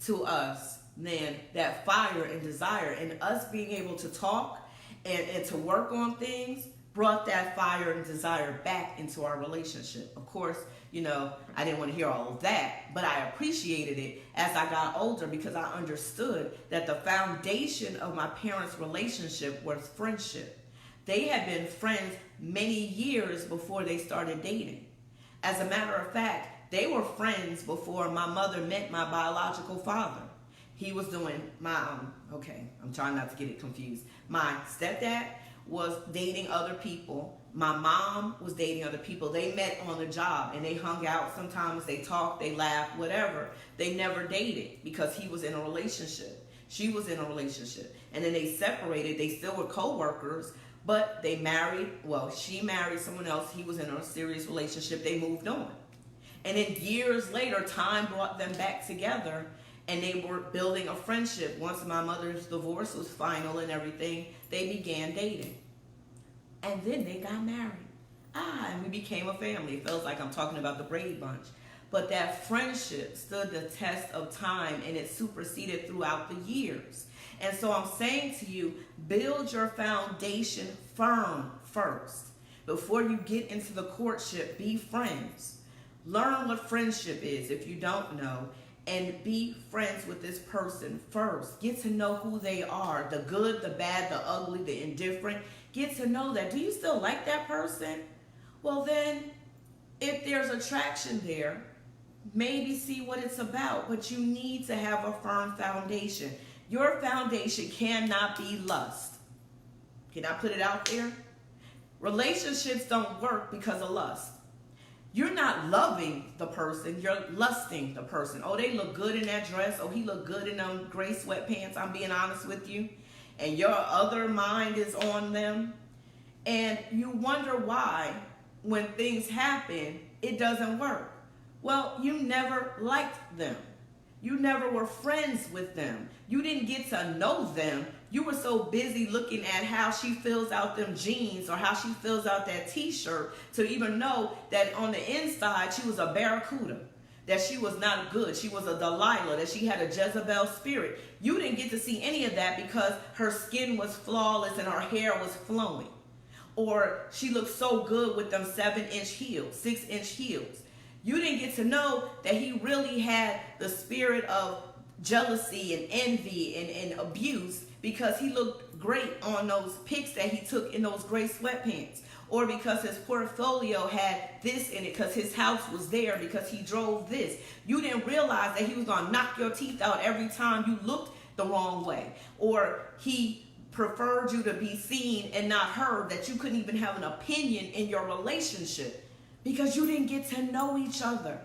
to us than that fire and desire. And us being able to talk and to work on things brought that fire and desire back into our relationship. Of course, you know, I didn't want to hear all of that, but I appreciated it as I got older because I understood that the foundation of my parents' relationship was friendship. They had been friends many years before they started dating. As a matter of fact, they were friends before my mother met my biological father. He was doing my, okay, I'm trying not to get it confused. My stepdad was dating other people. My mom was dating other people. They met on the job and they hung out sometimes. They talked, they laughed, whatever. They never dated because he was in a relationship. She was in a relationship. And then they separated. They still were co-workers, but they married. Well, she married someone else. He was in a serious relationship. They moved on. And then years later, time brought them back together and they were building a friendship. Once my mother's divorce was final and everything, they began dating. And then they got married. And we became a family. It feels like I'm talking about the Brady Bunch. But that friendship stood the test of time and it superseded throughout the years. And so I'm saying to you, build your foundation firm first. Before you get into the courtship, be friends. Learn what friendship is if you don't know. And be friends with this person first. Get to know who they are. The good, the bad, the ugly, the indifferent. Get to know that. Do you still like that person? Well then, if there's attraction there, maybe see what it's about. But you need to have a firm foundation. Your foundation cannot be lust. Can I put it out there? Relationships don't work because of lust. You're not loving the person, you're lusting the person. Oh, they look good in that dress. Oh, he look good in them gray sweatpants. I'm being honest with you. And your other mind is on them. And you wonder why, when things happen, it doesn't work. Well, you never liked them. You never were friends with them. You didn't get to know them. You were so busy looking at how she fills out them jeans or how she fills out that t-shirt to even know that on the inside she was a barracuda, that she was not good. She was a Delilah, that she had a Jezebel spirit. You didn't get to see any of that because her skin was flawless and her hair was flowing. Or she looked so good with them 7-inch heels, 6-inch heels. You didn't get to know that he really had the spirit of jealousy and envy and abuse because he looked great on those pics that he took in those gray sweatpants. Or because his portfolio had this in it, because his house was there, because he drove this. You didn't realize that he was going to knock your teeth out every time you looked the wrong way. Or he preferred you to be seen and not heard, that you couldn't even have an opinion in your relationship because you didn't get to know each other.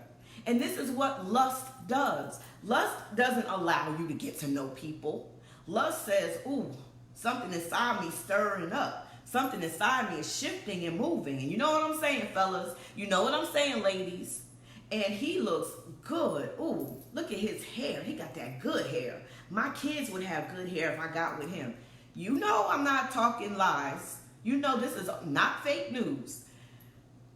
And this is what lust does. Lust doesn't allow you to get to know people. Lust says, ooh, something inside me stirring up. Something inside me is shifting and moving. And you know what I'm saying, fellas? You know what I'm saying, ladies? And he looks good. Ooh, look at his hair. He got that good hair. My kids would have good hair if I got with him. You know I'm not talking lies. You know this is not fake news.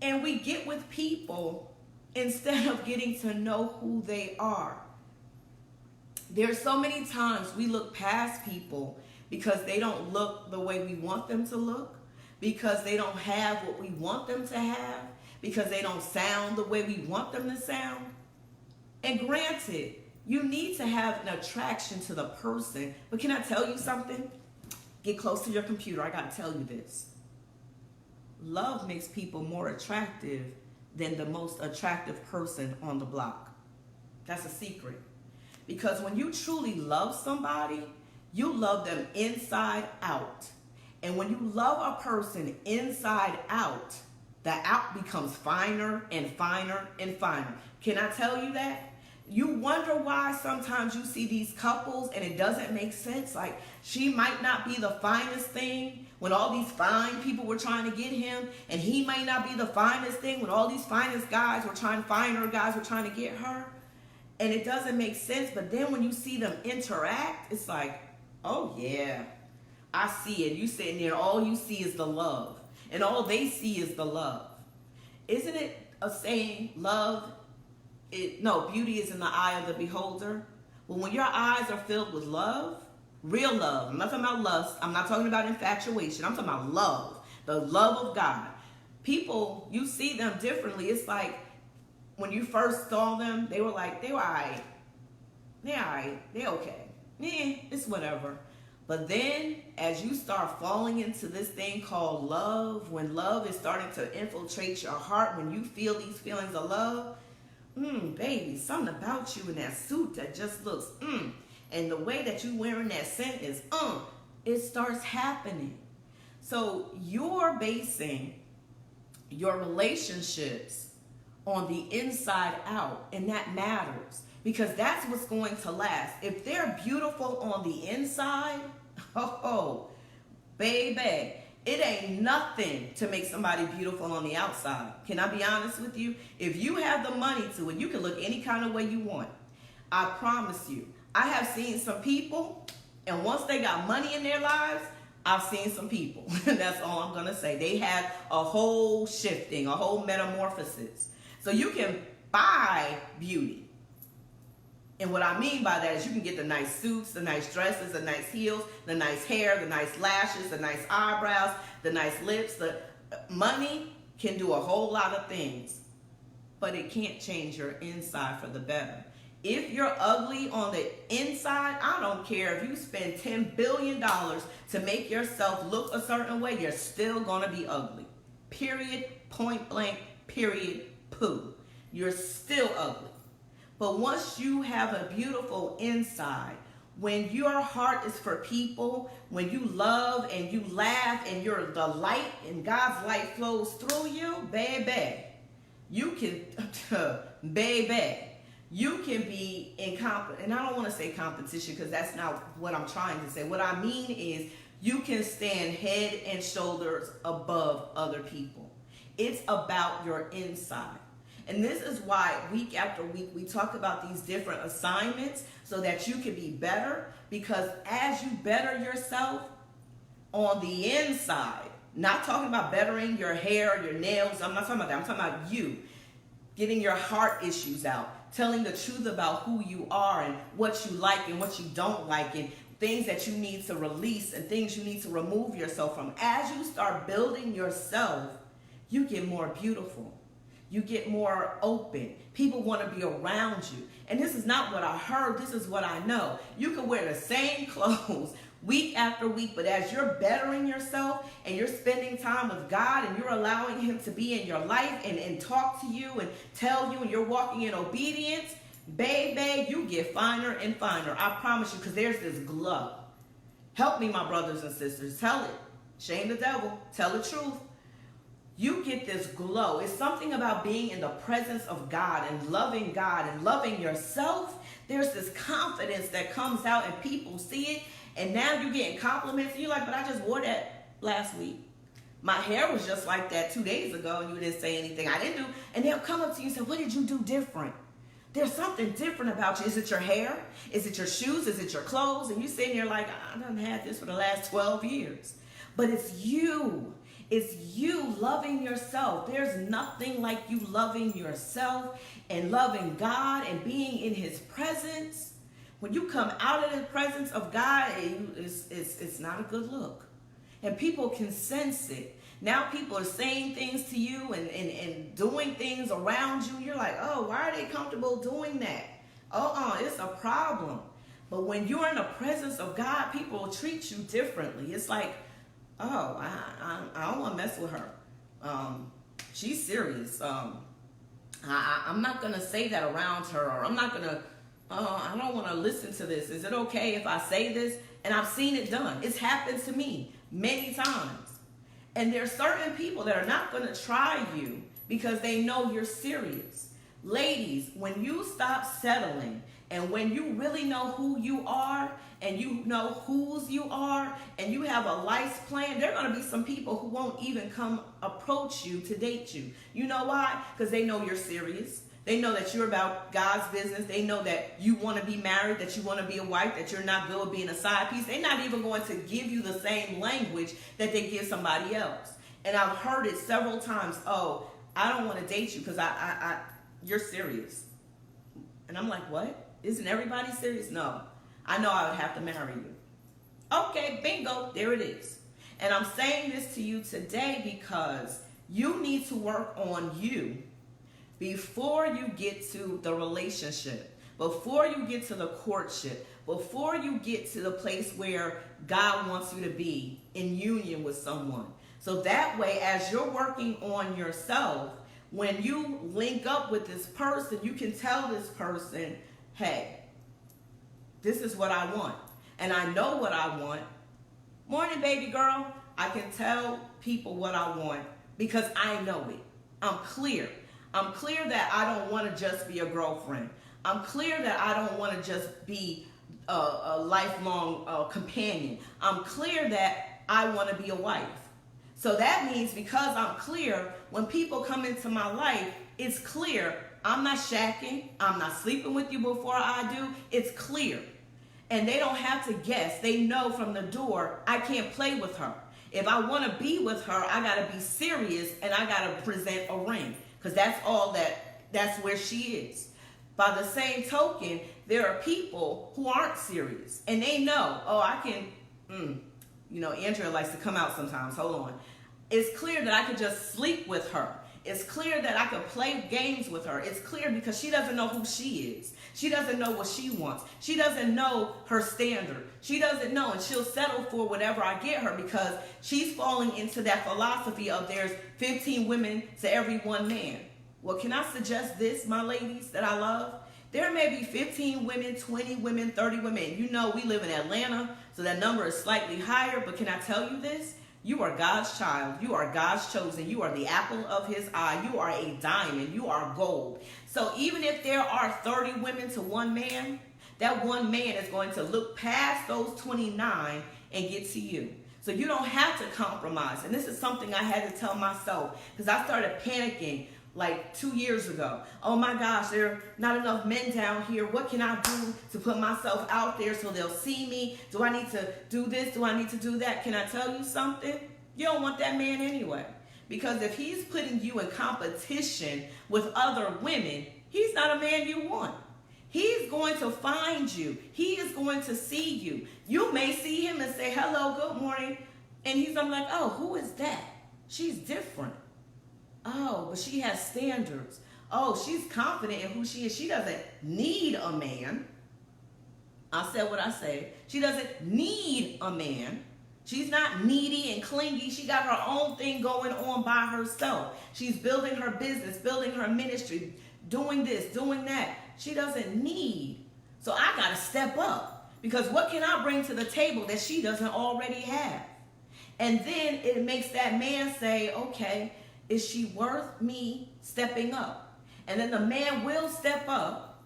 And we get with people instead of getting to know who they are. There's so many times we look past people because they don't look the way we want them to look, because they don't have what we want them to have, because they don't sound the way we want them to sound. And granted, you need to have an attraction to the person, but can I tell you something? Get close to your computer. I got to tell you this. Love makes people more attractive than the most attractive person on the block. That's a secret. Because when you truly love somebody, you love them inside out. And when you love a person inside out, the out becomes finer and finer and finer. Can I tell you that? You wonder why sometimes you see these couples and it doesn't make sense. Like, she might not be the finest thing when all these fine people were trying to get him, and he might not be the finest thing when all these finest guys were trying, finer guys were trying to get her. And it doesn't make sense. But then when you see them interact, it's like, oh yeah, I see it. You sitting there, all you see is the love. And all they see is the love. Isn't it a saying, beauty is in the eye of the beholder? Well, when your eyes are filled with love, real love, I'm not talking about lust, I'm not talking about infatuation, I'm talking about love, the love of God. People, you see them differently. It's like when you first saw them, they were all right. They're all right. They're okay. It's whatever. But then as you start falling into this thing called love, when love is starting to infiltrate your heart, when you feel these feelings of love, baby, something about you in that suit that just looks, and the way that you wearing that scent is, it starts happening. So you're basing your relationships on the inside out, and that matters because that's what's going to last. If they're beautiful on the inside, oh, baby, it ain't nothing to make somebody beautiful on the outside. Can I be honest with you? If you have the money to it, you can look any kind of way you want. I promise you. I have seen some people, and once they got money in their lives, I've seen some people. That's all I'm going to say. They had a whole shifting, a whole metamorphosis. So you can buy beauty. And what I mean by that is you can get the nice suits, the nice dresses, the nice heels, the nice hair, the nice lashes, the nice eyebrows, the nice lips. The money can do a whole lot of things, but it can't change your inside for the better. If you're ugly on the inside, I don't care if you spend $10 billion to make yourself look a certain way, you're still going to be ugly. Period, point blank, period, poo. You're still ugly. But once you have a beautiful inside, when your heart is for people, when you love and you laugh and you're the light and God's light flows through you, baby, you can, baby, you can be in and I don't want to say competition because that's not what I'm trying to say. What I mean is you can stand head and shoulders above other people. It's about your inside. And this is why week after week we talk about these different assignments so that you can be better, because as you better yourself on the inside, not talking about bettering your hair, your nails, I'm not talking about that. I'm talking about you getting your heart issues out, telling the truth about who you are and what you like and what you don't like and things that you need to release and things you need to remove yourself from. As you start building yourself, you get more beautiful. You get more open. People want to be around you. And this is not what I heard. This is what I know. You can wear the same clothes week after week, but as you're bettering yourself and you're spending time with God and you're allowing him to be in your life and talk to you and tell you and you're walking in obedience, baby, you get finer and finer. I promise you, because there's this glow. Help me, my brothers and sisters. Tell it. Shame the devil. Tell the truth. You get this glow. It's something about being in the presence of God and loving yourself. There's this confidence that comes out and people see it. And now you're getting compliments. And you're like, but I just wore that last week. My hair was just like that 2 days ago and you didn't say anything. I didn't do. And they'll come up to you and say, what did you do different? There's something different about you. Is it your hair? Is it your shoes? Is it your clothes? And you sitting there like, I done had this for the last 12 years. But it's you. It's you loving yourself. There's nothing like you loving yourself and loving God and being in his presence. When you come out of the presence of God, it's not a good look. And people can sense it. Now people are saying things to you and doing things around you. You're like, oh, why are they comfortable doing that? It's a problem. But when you're in the presence of God, people will treat you differently. It's like, oh, I don't want to mess with her. She's serious. I'm not going to say that around her, or I'm not going to, I don't want to listen to this. Is it okay if I say this? And I've seen it done. It's happened to me many times. And there are certain people that are not going to try you because they know you're serious. Ladies, when you stop settling and when you really know who you are and you know whose you are and you have a life plan, there are going to be some people who won't even come approach you to date you. You know why? Because they know you're serious. They know that you're about God's business. They know that you want to be married, that you want to be a wife, that you're not good with being a side piece. They're not even going to give you the same language that they give somebody else. And I've heard it several times. Oh, I don't want to date you because you're serious. And I'm like, what? Isn't everybody serious? No. I know I would have to marry you. Okay, bingo. There it is. And I'm saying this to you today because you need to work on you before you get to the relationship, before you get to the courtship, before you get to the place where God wants you to be in union with someone. So that way, as you're working on yourself, when you link up with this person, you can tell this person, hey, this is what I want. And I know what I want. Morning, baby girl. I can tell people what I want because I know it. I'm clear. I'm clear that I don't want to just be a girlfriend. I'm clear that I don't want to just be a lifelong companion. I'm clear that I want to be a wife. So that means because I'm clear, when people come into my life, it's clear I'm not shacking. I'm not sleeping with you before I do. It's clear. And they don't have to guess. They know from the door, I can't play with her. If I want to be with her, I got to be serious and I got to present a ring. Because that's where she is. By the same token, there are people who aren't serious. And they know, oh, I can, Andrea likes to come out sometimes. Hold on. It's clear that I could just sleep with her. It's clear that I could play games with her. It's clear because she doesn't know who she is. She doesn't know what she wants. She doesn't know her standard. She doesn't know, and she'll settle for whatever I get her because she's falling into that philosophy of there's 15 women to every one man. Well, can I suggest this, my ladies, that I love? There may be 15 women, 20 women, 30 women. You know we live in Atlanta, so that number is slightly higher, but can I tell you this? You are God's child. You are God's chosen. You are the apple of his eye. You are a diamond. You are gold. So even if there are 30 women to one man, that one man is going to look past those 29 and get to you. So you don't have to compromise. And this is something I had to tell myself because I started panicking like 2 years ago. Oh my gosh, there are not enough men down here. What can I do to put myself out there so they'll see me? Do I need to do this? Do I need to do that? Can I tell you something? You don't want that man anyway. Because if he's putting you in competition with other women, he's not a man you want. He's going to find you. He is going to see you. You may see him and say, hello, good morning. And he's like, oh, who is that? She's different. Oh, but she has standards. Oh, she's confident in who she is. She doesn't need a man. I said what I said. She doesn't need a man. She's not needy and clingy. She got her own thing going on by herself. She's building her business, building her ministry, doing this, doing that. She doesn't need. So I got to step up because what can I bring to the table that she doesn't already have? And then it makes that man say, okay, is she worth me stepping up? And then the man will step up.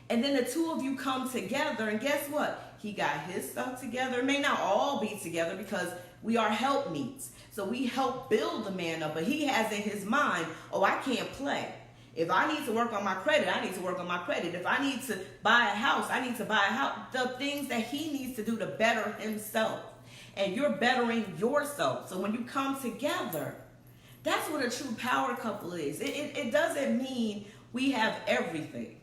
And then the two of you come together. And guess what? He got his stuff together. It may not all be together because we are helpmeets. So we help build the man up. But he has in his mind, oh, I can't play. If I need to work on my credit, I need to work on my credit. If I need to buy a house, I need to buy a house. The things that he needs to do to better himself. And you're bettering yourself. So when you come together, that's what a true power couple is. It doesn't mean we have everything.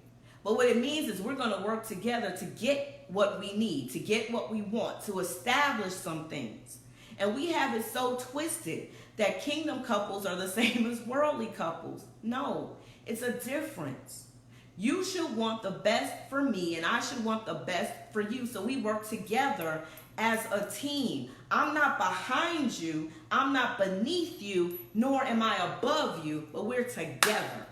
But what it means is we're going to work together to get what we need, to get what we want, to establish some things. And we have it so twisted that kingdom couples are the same as worldly couples. No, it's a difference. You should want the best for me and I should want the best for you. So we work together as a team. I'm not behind you, I'm not beneath you, nor am I above you, but we're together.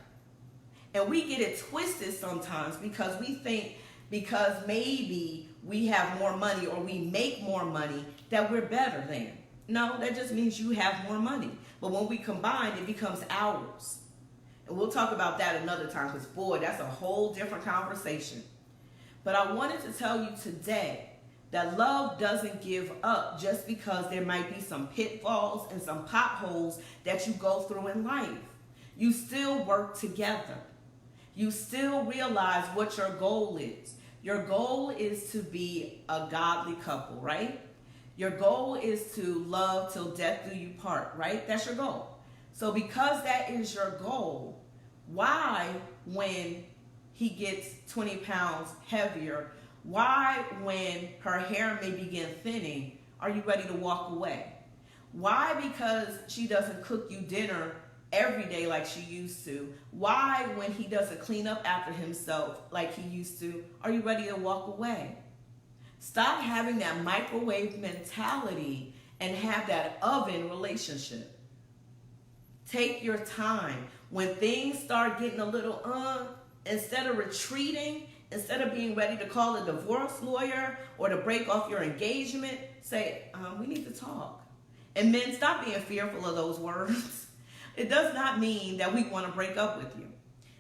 And we get it twisted sometimes because we think because maybe we have more money or we make more money that we're better than. No, that just means you have more money. But when we combine, it becomes ours. And we'll talk about that another time because, boy, that's a whole different conversation. But I wanted to tell you today that love doesn't give up just because there might be some pitfalls and some potholes that you go through in life. You still work together. You still realize what your goal is. Your goal is to be a godly couple, right? Your goal is to love till death do you part, right? That's your goal. So because that is your goal, why, when he gets 20 pounds heavier, why, when her hair may begin thinning, are you ready to walk away? Why, because she doesn't cook you dinner every day like she used to? Why, when he doesn't clean up after himself like he used to, are you ready to walk away? Stop having that microwave mentality and have that oven relationship. Take your time. When things start getting a little, instead of retreating, instead of being ready to call a divorce lawyer or to break off your engagement, say, we need to talk. And men, stop being fearful of those words. It does not mean that we want to break up with you.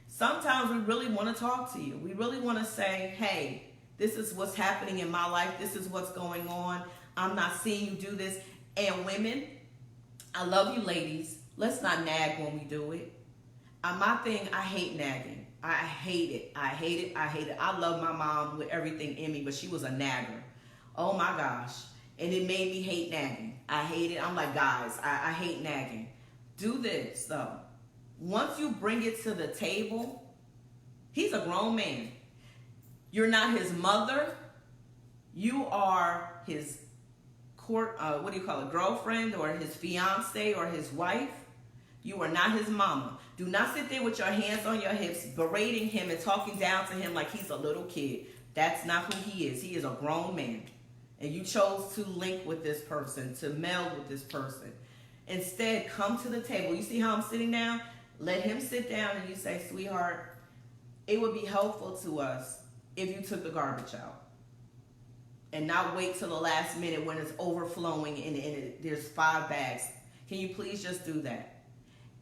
Sometimes we really want to talk to you. We really want to say, hey, this is what's happening in my life. This is what's going on. I'm not seeing you do this. And women, I love you ladies. Let's not nag when we do it. My thing, I hate nagging. I hate it. I hate it. I hate it. I love my mom with everything in me, but she was a nagger. Oh my gosh. And it made me hate nagging. I hate it. I'm like, guys, I hate nagging. Do this, though. Once you bring it to the table, he's a grown man. You're not his mother. You are his girlfriend or his fiance or his wife. You are not his mama. Do not sit there with your hands on your hips, berating him and talking down to him like he's a little kid. That's not who he is. He is a grown man. And you chose to link with this person, to meld with this person. Instead, come to the table. You see how I'm sitting down? Let him sit down and you say, sweetheart, it would be helpful to us if you took the garbage out. And not wait till the last minute when it's overflowing and there's 5 bags. Can you please just do that?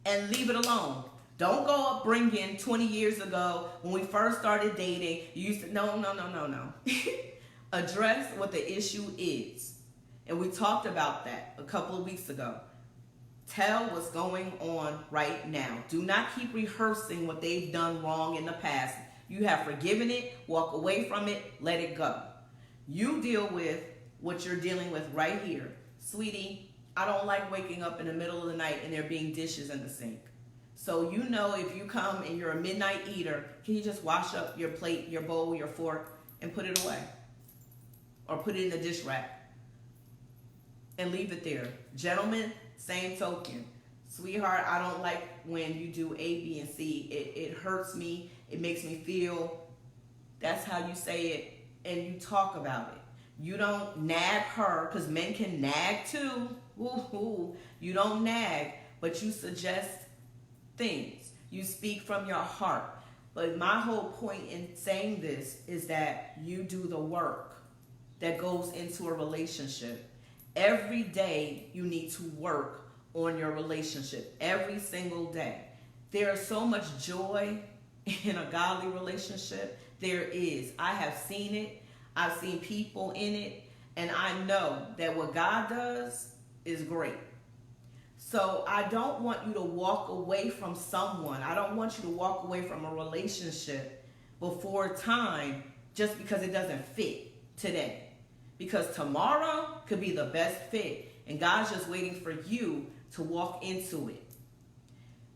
And leave it alone. Don't go up bringing 20 years ago when we first started dating. You used to, no. Address what the issue is. And we talked about that a couple of weeks ago. Tell what's going on right now. Do not keep rehearsing what they've done wrong in the past. You have forgiven it, walk away from it, let it go. You deal with what you're dealing with right here. Sweetie, I don't like waking up in the middle of the night and there being dishes in the sink. So you know if you come and you're a midnight eater, can you just wash up your plate, your bowl, your fork, and put it away? Or put it in the dish rack and leave it there. Gentlemen, same token. Sweetheart, I don't like when you do A, B, and C. It hurts me. It makes me feel. That's how you say it, and you talk about it. You don't nag her, because men can nag too. Ooh. You don't nag, but you suggest things. You speak from your heart. But my whole point in saying this is that you do the work that goes into a relationship. Every day you need to work on your relationship. Every single day. There is so much joy in a godly relationship. There is. I have seen it. I've seen people in it. And I know that what God does is great. So I don't want you to walk away from someone. I don't want you to walk away from a relationship before time just because it doesn't fit today. Because tomorrow could be the best fit. And God's just waiting for you to walk into it.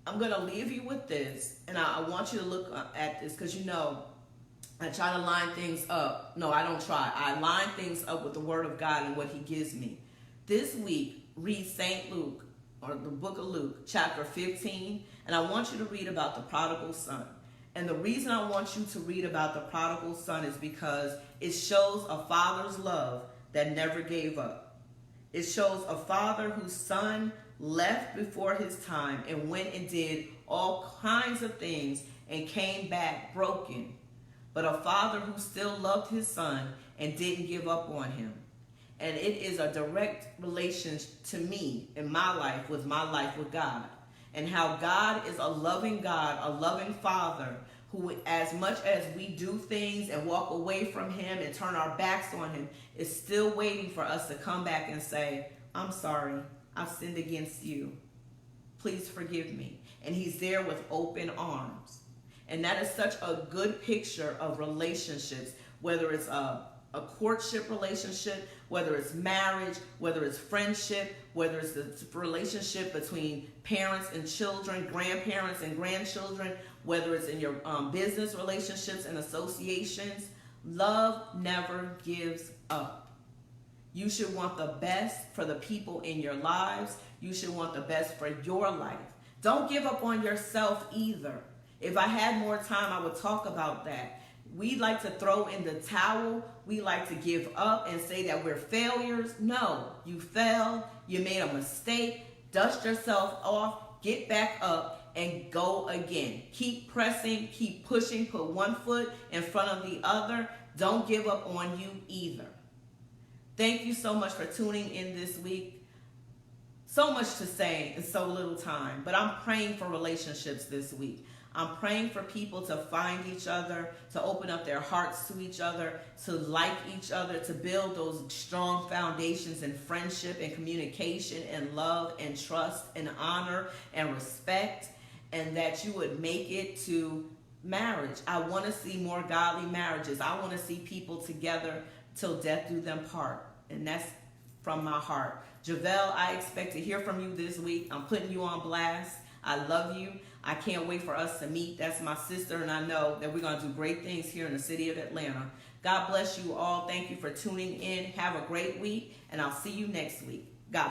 I'm going to leave you with this. And I want you to look at this because you know, I try to line things up. No, I don't try. I line things up with the Word of God and what He gives me. This week, read St. Luke, or the book of Luke, chapter 15. And I want you to read about the prodigal son. And the reason I want you to read about the prodigal son is because it shows a father's love that never gave up. It shows a father whose son left before his time and went and did all kinds of things and came back broken. But a father who still loved his son and didn't give up on him. And it is a direct relation to me in my life with God. And how God is a loving God, a loving Father, who as much as we do things and walk away from Him and turn our backs on Him, is still waiting for us to come back and say, I'm sorry, I've sinned against you. Please forgive me. And He's there with open arms. And that is such a good picture of relationships, whether it's a courtship relationship, whether it's marriage, whether it's friendship, whether it's the relationship between parents and children, grandparents and grandchildren, whether it's in your business relationships and associations. Love never gives up. You should want the best for the people in your lives. You should want the best for your life. Don't give up on yourself either. If I had more time, I would talk about that. We like to throw in the towel. We like to give up and say that we're failures. No, you failed. You made a mistake. Dust yourself off. Get back up and go again. Keep pressing, keep pushing, put one foot in front of the other. Don't give up on you either. Thank you so much for tuning in this week. So much to say in so little time, but I'm praying for relationships this week. I'm praying for people to find each other, to open up their hearts to each other, to like each other, to build those strong foundations in friendship and communication and love and trust and honor and respect, and that you would make it to marriage. I want to see more godly marriages. I want to see people together till death do them part. And that's from my heart. Javelle, I expect to hear from you this week. I'm putting you on blast. I love you. I can't wait for us to meet. That's my sister, and I know that we're going to do great things here in the city of Atlanta. God bless you all. Thank you for tuning in. Have a great week, and I'll see you next week.